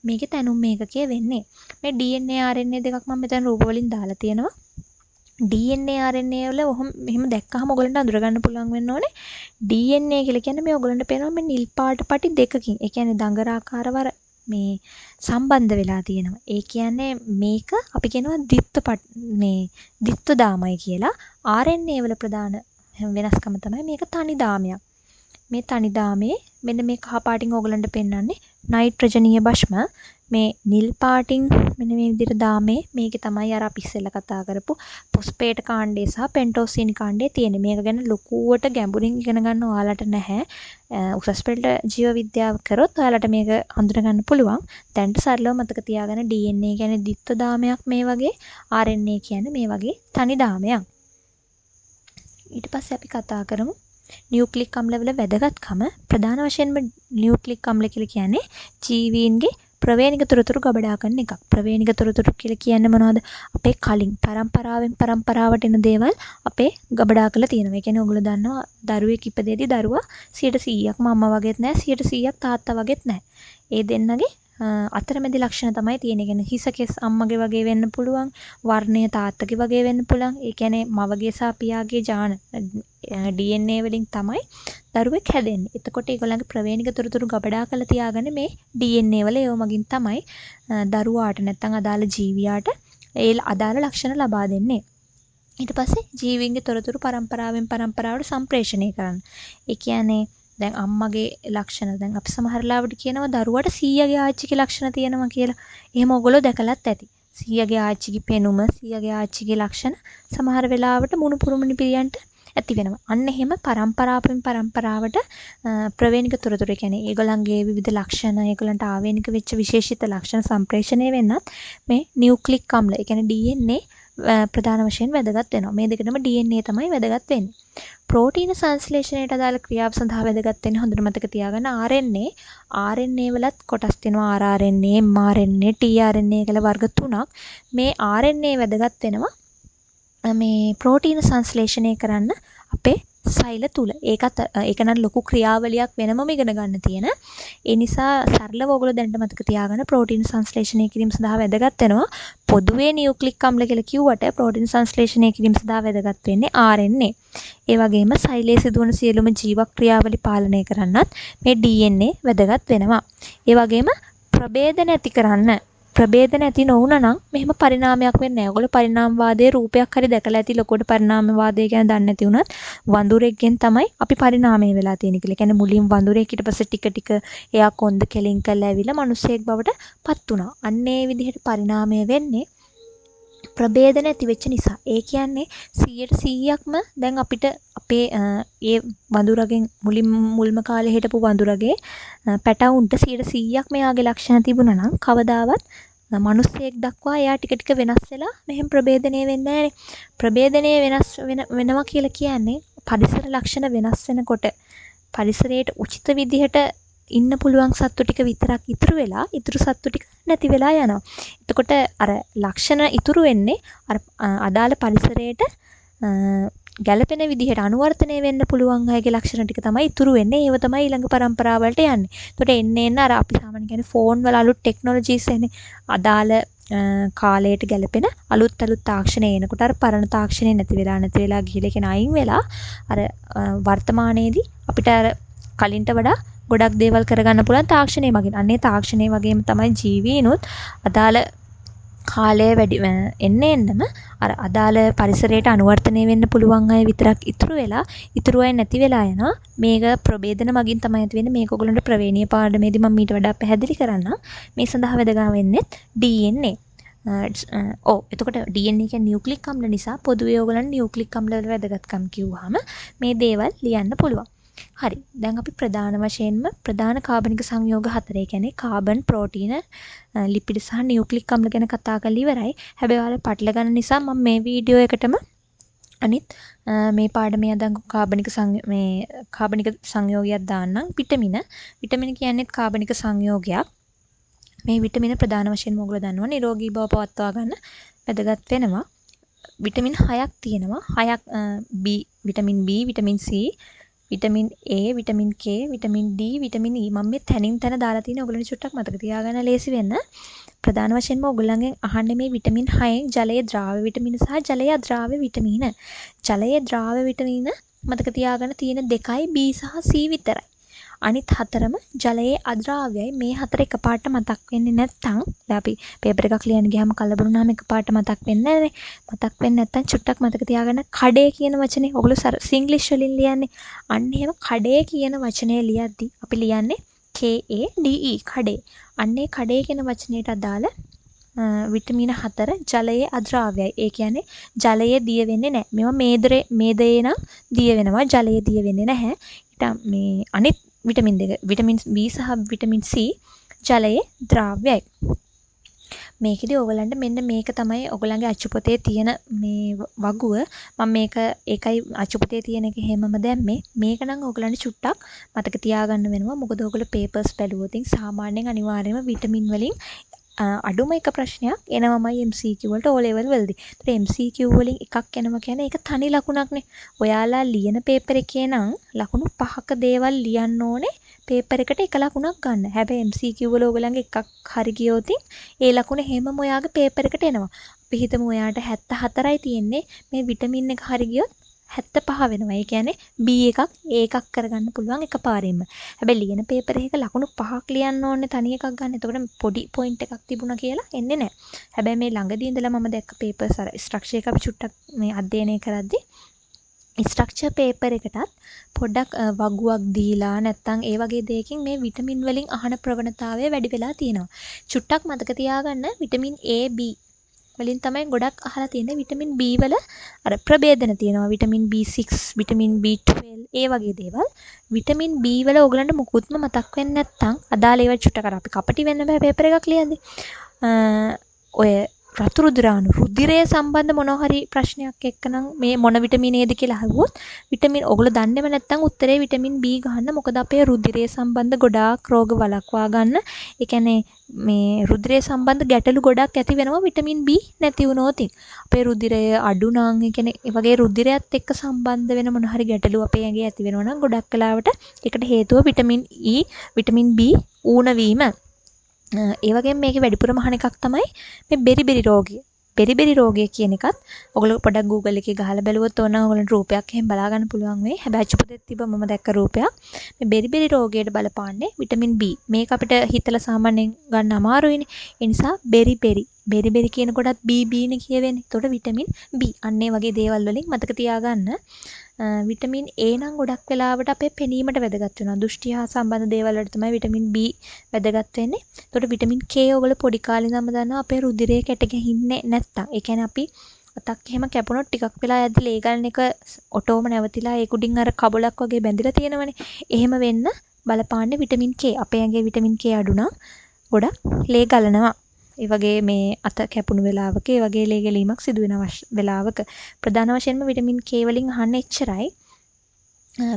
මේකේ තැනුම් මේකකය වෙන්නේ. මේ DNA RNA දෙකක් මම මෙතන රූප වලින් දාලා තියෙනවා. DNA RNA වල එහෙම දැක්කහම ඔයගලන්ට අඳුර ගන්න පුළුවන් වෙන්න ඕනේ. DNA කියලා කියන්නේ මේ ඔයගලන්ට පේනවා මේ නිල් පාට පටි දෙකකින්. ඒ කියන්නේ දඟරාකාරවර මේ සම්බන්ධ වෙලා තියෙනවා. ඒ කියන්නේ මේක අපි කියනවා ද්විත්ව දාමයි කියලා. RNA වල ප්‍රධාන වෙනස්කම තමයි මේක තනි දාමයක්. මේ තනි දාමේ මෙන්න මේ කහ පාටින් ඕගලන්ට පෙන්වන්නේ නයිට්‍රජනීය භෂ්ම. මේ නිල් පාටින් මෙන්න මේ විදිහට දාමේ මේකේ තමයි අර අපි ඉස්සෙල්ලා කතා කරපු ෆොස්ෆේට් කාණ්ඩය සහ පෙන්ටෝසින් කාණ්ඩය තියෙන්නේ. මේක ගැන ලොකුවට ගැඹුරින් ඉගෙන ගන්න ඔයාලට නැහැ. උසස් පෙළට ජීව විද්‍යාව කරොත් ඔයාලට මේක හඳුනා ගන්න පුළුවන්. දැන්ට සරලව මතක තියාගන්න DNA කියන්නේ ද්විත්ව දාමයක් මේ වගේ. RNA කියන්නේ මේ වගේ තනි දාමයක්. ඊට පස්සේ අපි කතා කරමු නියුක්ලික් අම්ල වල වැදගත්කම. ප්‍රධාන වශයෙන්ම නියුක්ලික් අම්ල කියලා කියන්නේ ජීවීන්ගේ ප්‍රවේණික තොරතුරු ගබඩා කරන එකක්. ප්‍රවේණික තොරතුරු කියලා කියන්නේ මොනවද? අපේ කලින් පරම්පරාවෙන් පරම්පරාවට එන දේවල් අපේ ගබඩා කරලා තියෙනවා. ඒ කියන්නේ ඔයගොල්ලෝ දන්නවා දරුවෙක් ඉපදෙද්දී දරුවා 100%ක්ම අම්මා වගේත් නැහැ 100%ක් තාත්තා වගේත් නැහැ. ඒ දෙන්නගේ අතරමැදි ලක්ෂණ තමයි තියෙන්නේ. කියන්නේ හිස කෙස් අම්මගේ වගේ වෙන්න පුළුවන්, වර්ණය තාත්තගේ වගේ වෙන්න පුළුවන්. ඒ කියන්නේ මවගේ සහ පියාගේ ජාන DNA වලින් තමයි දරුවෙක් හැදෙන්නේ. එතකොට ඒගොල්ලන්ගේ ප්‍රවේණික තොරතුරු ගබඩා කරලා තියාගන්නේ මේ DNA වල ඒව මගින් තමයි දරුවාට නැත්නම් අදාළ ජීවියාට ඒ අදාළ ලක්ෂණ ලබා දෙන්නේ. ඊට පස්සේ ජීවීන්ගේ තොරතුරු පරම්පරාවෙන් පරම්පරාවට සම්ප්‍රේෂණය කරන්න. ඒ කියන්නේ දැන් අම්මගේ ලක්ෂණ දැන් අපි සමහර ලාවට කියනවා දරුවට සීයාගේ ආච්චිගේ ලක්ෂණ තියෙනවා කියලා. එහෙම ඔයගොල්ලෝ දැකලත් ඇති. සීයාගේ ආච්චිගේ පෙනුම, සීයාගේ ආච්චිගේ ලක්ෂණ සමහර වෙලාවට මුණුපුරුමුණි පිරියන්ට ඇති වෙනවා. අන්න එහෙම පරම්පරාවෙන් පරම්පරාවට ප්‍රවේණික තොරතුරු කියන්නේ ඒගොල්ලන්ගේ විවිධ ලක්ෂණ, ඒගොල්ලන්ට ආවේනික වෙච්ච විශේෂිත ලක්ෂණ සම්ප්‍රේෂණය වෙන්නත් මේ නියුක්ලික් අම්ල, ඒ කියන්නේ DNA ප්‍රධාන වශයෙන් වැදගත් වෙනවා. මේ දෙකටම DNA තමයි වැදගත් වෙන්නේ. ප්‍රෝටීන සංශ්ලේෂණයට අදාළ ක්‍රියාව සඳහා වැදගත් වෙන්නේ හොඳට මතක තියාගන්න RNA. RNA වලත් කොටස් තියෙනවා rRNA, mRNA, tRNA කියලා වර්ග තුනක්. මේ RNA වැදගත් වෙනවා මේ ප්‍රෝටීන සංශ්ලේෂණය කරන්න අපේ සෛල තුල. ඒක නම් ලොකු ක්‍රියාවලියක් වෙනමම ඉගෙන ගන්න තියෙන. ඒ නිසා සරලව ඔයගොල්ලෝ දැනට මතක තියාගන්න ප්‍රෝටීන් සංශ්ලේෂණය කිරීම සඳහා වැදගත් වෙනවා. පොදුවේ නියුක්ලික් අම්ල කියලා කිව්වට ප්‍රෝටීන් සංශ්ලේෂණය කිරීම සඳහා වැදගත් වෙන්නේ RNA. ඒ වගේම සෛලයේ සිදුවන සියලුම ජීව ක්‍රියාවලි පාලනය කරන්නත් මේ DNA වැදගත් වෙනවා. ඒ වගේම ප්‍රභේද නැති කරන්න ප්‍රභේද නැති නොවුනා නම් මෙහෙම පරිණාමයක් වෙන්නේ නැහැ. ඔයගොල්ලෝ පරිණාමවාදයේ රූපයක් හරි දැකලා ඇති ලොකුට පරිණාමවාදය ගැන දන්නේ නැති වුණත් වඳුරෙක්ගෙන් තමයි අපි පරිණාමය වෙලා තියෙන්නේ කියලා. කියන්නේ මුලින් වඳුරෙක් ඊට පස්සේ ටික ටික එයා කොන්ද කෙලින් කරලා ඇවිල්ලා මිනිසෙක් බවට පත් වුණා. අන්න ඒ විදිහට පරිණාමය වෙන්නේ ප්‍රභේද නැති වෙච්ච නිසා. ඒ කියන්නේ 100%ක්ම දැන් අපිට අපේ ඒ වඳුරගෙන් මුල්ම කාලේ හිටපු වඳුරගේ පැටවුන්ට 100%ක් මෙයාගේ ලක්ෂණ තිබුණා නම් කවදාවත් මිනිස්සෙක් දක්වා එයා ටික ටික වෙනස් වෙලා මෙහෙම ප්‍රභේදණය වෙන්නේ නැහැනේ. ප්‍රභේදණය වෙනස් වෙනවා කියලා කියන්නේ පරිසර ලක්ෂණ වෙනස් වෙනකොට පරිසරයට උචිත විදිහට ඉන්න පුළුවන් සත්තු ටික විතරක් ඉතුරු වෙලා ඉතුරු සත්තු ටික නැති වෙලා යනවා. එතකොට අර ලක්ෂණ ඉතුරු වෙන්නේ අර අදාළ පරිසරයට ගැළපෙන විදිහට අනුවර්තනය වෙන්න පුළුවන් අයගේ ලක්ෂණ ටික තමයි ඉතුරු වෙන්නේ. ඒව තමයි ඊළඟ පරම්පරාව වලට යන්නේ. එතකොට එන්න අර අපි සාමාන්‍යයෙන් කියන්නේ ෆෝන් වල අලුත් ටෙක්නොලොජිස් එන්නේ. අදාළ කාලයට ගැලපෙන අලුත් තාක්ෂණය එනකොට අර පරණ තාක්ෂණය නැති වෙලා ගිහලා කියන අයින් වෙලා අර වර්තමානයේදී අපිට අර කලින්ට වඩා ගොඩක් දේවල් කරගන්න පුළුවන් තාක්ෂණය මගින්. අන්නේ තාක්ෂණය වගේම තමයි ජීවීනුත් අදාළ කාලය වැඩි එන්නම අර අදාළ පරිසරයට අනුවර්තනය වෙන්න පුළුවන් අය විතරක් ඉතුරු වෙලා ඉතුරු අය නැති වෙලා යනවා. මේක ප්‍රභේදන මගින් තමයි ඇති වෙන්නේ. මේක ඔයගොල්ලන්ට ප්‍රවේණීය පාඩමේදී මම ඊට වඩා පැහැදිලි කරන්නම්. මේ සඳහා වැදගත් වෙන්නේ DNA. එතකොට DNA කියන්නේ නියුක්ලික් අම්ල නිසා පොදුවේ ඔයගොල්ලන් නියුක්ලික් අම්ල වල වැදගත්කම් කිව්වහම මේ දේවල් ලියන්න පුළුවන්. හරි. දැන් අපි ප්‍රධාන වශයෙන්ම ප්‍රධාන කාබනික සංයෝග 4 කියන්නේ කාබන්, ප්‍රෝටීන, ලිපිඩ සහ නියුක්ලික් අම්ල ගැන කතා කරලා ඉවරයි. හැබැයි ඔයාලා පටල ගන්න නිසා මම මේ වීඩියෝ එකටම අනිත් මේ පාඩමේ අදංගු කාබනික සංයෝගයක් දාන්නම්. විටමින කියන්නේ කාබනික සංයෝගයක්. මේ විටමින ප්‍රධාන වශයෙන්ම ඔයගොල්ලෝ දන්නවා නිරෝගී බව පවත්වා ගන්න වැදගත් වෙනවා. විටමින් 6ක් තියෙනවා. 6ක් vitamin B, vitamin C, vitamin A, vitamin K, vitamin D, vitamin E. මම මේ තැනින් තැන දාලා තියෙන ඔයගොල්ලෝ චුට්ටක් මතක තියාගන්න ලේසි වෙන්න. ප්‍රධාන වශයෙන්ම ඔයගොල්ලන්ගෙන් අහන්නේ මේ විටමින් 6න් ජලයේ ද්‍රාව්‍ය විටමින සහ ජලයේ අද්‍රාව්‍ය විටමින. ජලයේ ද්‍රාව්‍ය විටමින මතක තියාගන්න තියෙන දෙකයි B සහ C විතරයි. අනිත් හතරම ජලයේ අද්‍රාව්‍යයි. මේ හතර එකපාරට මතක් වෙන්නේ නැත්නම් දැන් අපි පේපර් එකක් ලියන්න ගියාම කලබලුනාම එකපාරට මතක් වෙන්නේ නැහැනේ. මතක් වෙන්නේ නැත්නම් චුට්ටක් මතක තියාගන්න කඩේ කියන වචනේ ඔයගොල්ලෝ සිංග්ලිෂ් වලින් ලියන්නේ. අන්න එහෙම කඩේ කියන වචනේ ලියද්දි අපි ලියන්නේ KADE කඩේ. අන්නේ කඩේ කියන වචනයට අදාළ විටමින 4 ජලයේ අද්‍රාව්‍යයි. ඒ කියන්නේ ජලයේ දිය වෙන්නේ නැහැ. මේවා මේදේ නම් දිය වෙනවා. ජලයේ දිය වෙන්නේ නැහැ. ඊට මේ අනිත් විටමින් දෙක විටමින් B සහ විටමින් C ජලයේ ද්‍රාව්‍යයි. මේකෙදි ඔයගලන්ට මෙන්න මේක තමයි ඔයගලන්ගේ අච්චුපතේ තියෙන මේ වගුව. මම මේක ඒකයි අච්චුපතේ තියෙන එක හැමම දැම්මේ. මේක නම් ඔයගලන්ට චුට්ටක් මතක තියාගන්න වෙනවා. මොකද ඔයගොල්ලෝ පේපර්ස් බැලුවොත් සාමාන්‍යයෙන් අනිවාර්යයෙන්ම විටමින් වලින් අඩුම එක ප්‍රශ්නයක් එනවමයි MCQ වලට O level වලදී. ඒතර MCQ වලින් එකක් එනවා කියන්නේ ඒක තනි ලකුණක්නේ. ඔයාලා ලියන පේපර් එකේ නම් ලකුණු 5ක දේවල් ලියන්න ඕනේ පේපර් එකට එක ලකුණක් ගන්න. හැබැයි MCQ වල ඔයගලන්ගේ එකක් හරි ගියොත් ඒ ලකුණ හැමම ඔයාගේ පේපර් එකට එනවා. අපි හිතමු ඔයාට 74යි තියෙන්නේ. මේ විටමින් එක හරි ගියොත් 75 වෙනවා. ඒ කියන්නේ B එකක් A එකක් කරගන්න පුළුවන් එකපාරින්ම. හැබැයි ලියන පේපර් එකක ලකුණු 5ක් ලියන්න ඕනේ තනි එකක් ගන්න. එතකොට පොඩි පොයින්ට් එකක් තිබුණා කියලා එන්නේ නැහැ. හැබැයි මේ ළඟදී ඉඳලා මම දැක්ක පේපර්ස් අර ස්ට්‍රක්චර් එක අපි චුට්ටක් මේ අධ්‍යයනය කරද්දී ස්ට්‍රක්චර් පේපර් එකටත් පොඩ්ඩක් වගුවක් දීලා නැත්නම් ඒ වගේ දෙයකින් මේ විටමින් වලින් අහන ප්‍රවණතාවය වැඩි වෙලා තියෙනවා. චුට්ටක් මතක තියාගන්න විටමින් A B වලින් තමයි ගොඩක් අහලා තියෙන්නේ. විටමින් B වල අර ප්‍රභේදන තියෙනවා. විටමින් B6, විටමින් B12 ඒ වගේ දේවල්. විටමින් B වල ඕගලන්ට මුකුත්ම මතක් වෙන්නේ නැත්නම් අදාළ ඒවා චුට්ටක් අර අපි කපටි වෙන්න බෑ පේපර් එකක් ලියද්දි. ඔය රතු රුධිරාණු රුධිරය සම්බන්ධ මොනවා හරි ප්‍රශ්නයක් එක්කනම් මේ මොන විටමිනේද කියලා අහුවොත් විටමින් ඔයගොල්ලෝ දන්නේම නැත්නම් උත්තරේ විටමින් B ගන්න. මොකද අපේ රුධිරය සම්බන්ධ ගොඩාක් රෝග වළක්වා ගන්න. ඒ කියන්නේ මේ රුධිරය සම්බන්ධ ගැටලු ගොඩක් ඇති වෙනවා විටමින් B නැති වුණොත්. අපේ රුධිරය අඩු නම් ඒ කියන්නේ ඒ වගේ රුධිරයත් එක්ක සම්බන්ධ වෙන මොන හරි ගැටලු අපේ ඇඟේ ඇති වෙනවා නම් ගොඩක් වෙලාවට ඒකට හේතුව විටමින් E විටමින් B ඌණ වීම. ඒ වගේම මේකේ වැඩිපුරම අහන එකක් තමයි මේ බෙරිබෙරි රෝගය. බෙරිබෙරි රෝගය කියන එකත් ඔයගොල්ලෝ පොඩක් Google එකේ ගහලා බැලුවොත් ඕන ඔයගොල්ලන්ට රූපයක් එහෙම බලා ගන්න පුළුවන් වෙයි. හැබැයි අච්චුපතේ තිබ්බ මම දැක්ක රූපයක්. මේ බෙරිබෙරි රෝගයට බලපාන්නේ විටමින් B. මේක අපිට හිතලා සාමාන්‍යයෙන් ගන්න අමාරුයිනේ. ඒ නිසා බෙරිබෙරි කියන කොටත් BB නේ කියවෙන්නේ. ඒතකොට විටමින් B. අන්න ඒ වගේ දේවල් වලින් මතක තියාගන්න. විටමින් A නම් ගොඩක් වෙලාවට අපේ පෙනීමට වැදගත් වෙනවා. දෘෂ්ටි හා සම්බන්ධ දේවල් වලට තමයි විටමින් B වැදගත් වෙන්නේ. ඒතකොට විටමින් K ඔයගොල්ලෝ පොඩි කාලේ ඉඳන්ම දන්නවා අපේ රුධිරයේ කැට ගැහින්නේ නැත්තම්. ඒ කියන්නේ අපි අතක් එහෙම කැපුණොත් ටිකක් වෙලා යද්දි ලේ ගලන එක ඔටෝම නැවතිලා ඒ කුඩින් අර කබලක් වගේ බැඳිලා තියෙනවනේ. එහෙම වෙන්න බලපාන්නේ විටමින් K. අපේ ඇඟේ විටමින් K අඩු නම් ගොඩක් ලේ ගලනවා. ඒ වගේ මේ අත කැපුණු වෙලාවක ඒ වගේ ලේ ගැලීමක් සිදු වෙන වෙලාවක ප්‍රධාන වශයෙන්ම විටමින් K වලින් අහන්නේ එච්චරයි.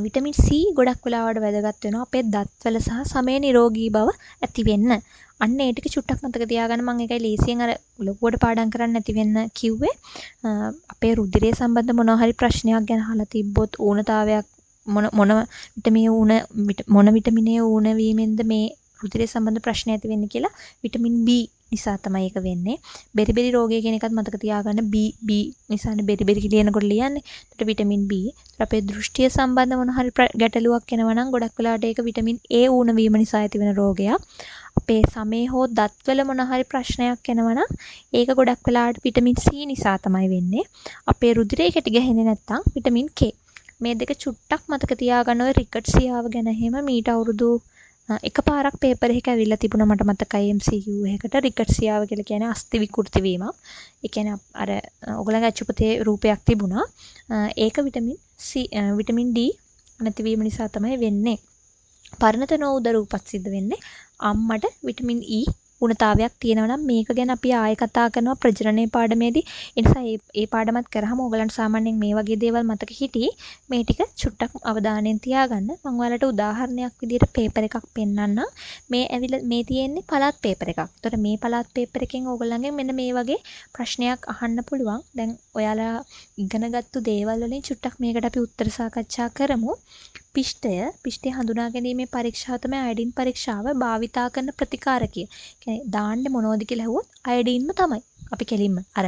විටමින් C ගොඩක් වෙලාවට වැදගත් වෙනවා අපේ දත්වල සහ සමේ නිරෝගී බව ඇති වෙන්න. අන්න ඒ ටික චුට්ටක් මතක තියාගන්න. මම ඒකයි ලේසියෙන් අර ලොකුවට පාඩම් කරන්න නැති වෙන්න කිව්වේ. අපේ රුධිරය සම්බන්ධ මොනවා හරි ප්‍රශ්නයක් ගැන අහලා තිබ්බොත් ඌනතාවයක් මොන විටමිනේ ඌන වීමෙන්ද මේ රුධිරය සම්බන්ධ ප්‍රශ්න ඇති වෙන්නේ කියලා විටමින් B නිසා තමයි ඒක වෙන්නේ. බෙරිබෙරි රෝගය කියන එකත් මතක තියාගන්න. B නිසානේ බෙරිබෙරි කියනකොට ලියන්නේ. ඒකට විටමින් B. අපේ දෘෂ්ටිය සම්බන්ධ මොන හරි ගැටලුවක් එනවා නම් ගොඩක් වෙලාවට ඒක විටමින් A ඌණ වීම නිසා ඇති වෙන රෝගයක්. අපේ සමේ හෝ දත්වල මොන හරි ප්‍රශ්නයක් එනවා නම් ඒක ගොඩක් වෙලාවට විටමින් C නිසා තමයි වෙන්නේ. අපේ රුධිරය කැටි ගැහෙන්නේ නැත්නම් විටමින් K. මේ දෙක චුට්ටක් මතක තියාගන්න. ඔය රිකට්සියාව ගැන එහෙම මීට අවුරුදු එකපාරක් පේපර් එකක ඇවිල්ලා තිබුණා මට මතකයි MCQ එකකට රිකට්සියාව කියලා කියන්නේ අස්ථි විකෘති වීමක්. ඒ කියන්නේ අර ඔයගලගේ අච්චුපතේ රූපයක් තිබුණා. ඒක විටමින් D නැතිවීම නිසා තමයි වෙන්නේ. පරිණත නොවුදර උපත් සිද්ධ වෙන්නේ අම්මට විටමින් E උණතාවයක් තියෙනවා නම් මේක ගැන අපි ආයෙ කතා කරනවා ප්‍රජනනයේ පාඩමේදී. ඒ නිසා ඒ පාඩමත් කරාම ඔයගලන්ට සාමාන්‍යයෙන් මේ වගේ දේවල් මතක හිටියේ. මේ ටික චුට්ටක් අවධානයෙන් තියාගන්න. මම ඔයාලට උදාහරණයක් විදිහට පේපර් එකක් පෙන්නන්නම්. මේ තියෙන්නේ පළාත් පේපර් එකක්. ඒතකොට මේ පළාත් පේපර් එකෙන් ඔයගලන්ගෙන් මෙන්න මේ වගේ ප්‍රශ්නයක් අහන්න පුළුවන්. දැන් ඔයාලා ඉගෙනගත්තු දේවල් වලින් චුට්ටක් මේකට අපි උත්තර සාකච්ඡා කරමු. පිෂ්ඨය හඳුනා ගැනීමේ පරීක්ෂාව තමයි අයඩින් පරීක්ෂාව. භාවිතා කරන ප්‍රතිකාරකය. කියන්නේ දාන්නේ මොනවද කියලා අහුවොත් අයඩින්ම තමයි. අපි කෙලින්ම අර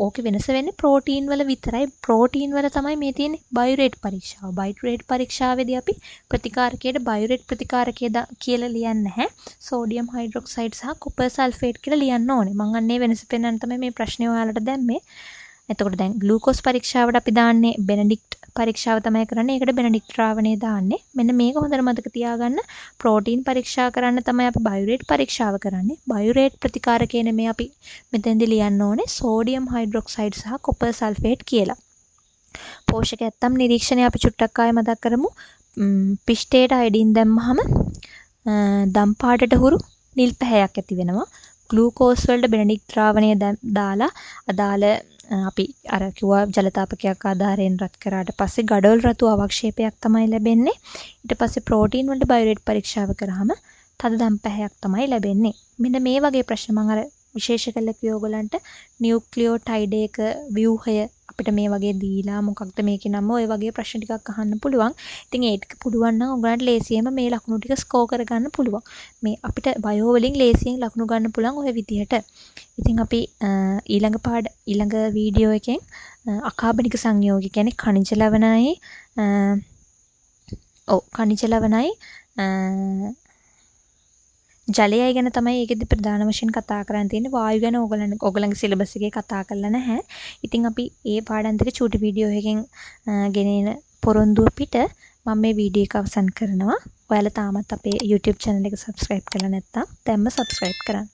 ඕකේ වෙනස වෙන්නේ ප්‍රෝටීන් වල විතරයි. ප්‍රෝටීන් වල තමයි මේ තියෙන්නේ බයුරේට් පරීක්ෂාව. බයුරේට් පරීක්ෂාවේදී අපි ප්‍රතිකාරකයට බයුරේට් ප්‍රතිකාරකය කියලා ලියන්නේ නැහැ. සෝඩියම් හයිඩ්‍රොක්සයිඩ් සහ කොපර් සල්ෆේට් කියලා ලියන්න ඕනේ. මම අන්නේ වෙනස පෙන්වන්න තමයි මේ ප්‍රශ්නේ ඔයාලට දැම්මේ. එතකොට දැන් ග්ලූකෝස් පරීක්ෂාවට අපි දාන්නේ බෙනඩික්ට් පරීක්ෂාව තමයි කරන්නේ. ඒකට බෙනඩික්ට් ද්‍රාවණය දාන්නේ. මෙන්න මේක හොඳට මතක තියාගන්න. ප්‍රෝටීන් පරීක්ෂා කරන්න තමයි අපි බයුරේට් පරීක්ෂාව කරන්නේ. බයුරේට් ප්‍රතිකාරකය නෙමෙයි අපි මෙතෙන්දී ලියන්න ඕනේ සෝඩියම් හයිඩ්‍රොක්සයිඩ් සහ කොපර් සල්ෆේට් කියලා. පෝෂක ඇත්තම් නිරීක්ෂණය අපි චුට්ටක් ආයෙ මතක් කරමු. පිෂ්ඨයට අයඩින් දැම්මහම දම් පාටට හුරු නිල් පැහැයක් ඇති වෙනවා. ග්ලූකෝස් වලට බෙනඩික්ට් ද්‍රාවණය දාලා අදාළ අපි අර කිව්වා ජලතාපකයක් ආධාරයෙන් රත් කරාට පස්සේ ගඩොල් රතු අවක්ෂේපයක් තමයි ලැබෙන්නේ. ඊට පස්සේ ප්‍රෝටීන් වලට බයුරේට් පරීක්ෂාව කරාම තද දම් පැහැයක් තමයි ලැබෙන්නේ. මෙන්න මේ වගේ ප්‍රශ්න මම අර විශේෂ කළ කිව්වෝගලන්ට නියුක්ලියෝටයිඩ් එක ව්‍යුහය අපිට මේ වගේ දීලා මොකක්ද මේකේ නම ඔය වගේ ප්‍රශ්න ටිකක් අහන්න පුළුවන්. ඉතින් ඒ ටික පුළුවන් නම් ඔයගලන්ට ලේසියෙන්ම මේ ලකුණු ටික ස්කෝර් කරගන්න පුළුවන්. මේ අපිට බයෝ වලින් ලේසියෙන් ලකුණු ගන්න පුළුවන් ඔය විදිහට. ඉතින් අපි ඊළඟ වීඩියෝ එකෙන් අකාබනික සංයෝගය කියන්නේ ඛනිජ ලවණයි ජලයයි ගැන තමයි ඒකෙදි ප්‍රධාන වශයෙන් කතා කරන්න තියෙන්නේ. වායු ගැන ඕගලන්ගේ සිලබස් එකේ කතා කරලා නැහැ. ඉතින් අපි ඒ පාඩම් දෙක චූටි වීඩියෝ එකකින් ගෙනෙන පොරොන්දුව පිට මම මේ වීඩියෝ එක අවසන් කරනවා. ඔයාලා තාමත් අපේ YouTube channel එක subscribe කරලා නැත්නම් දැන්ම subscribe කරන්න.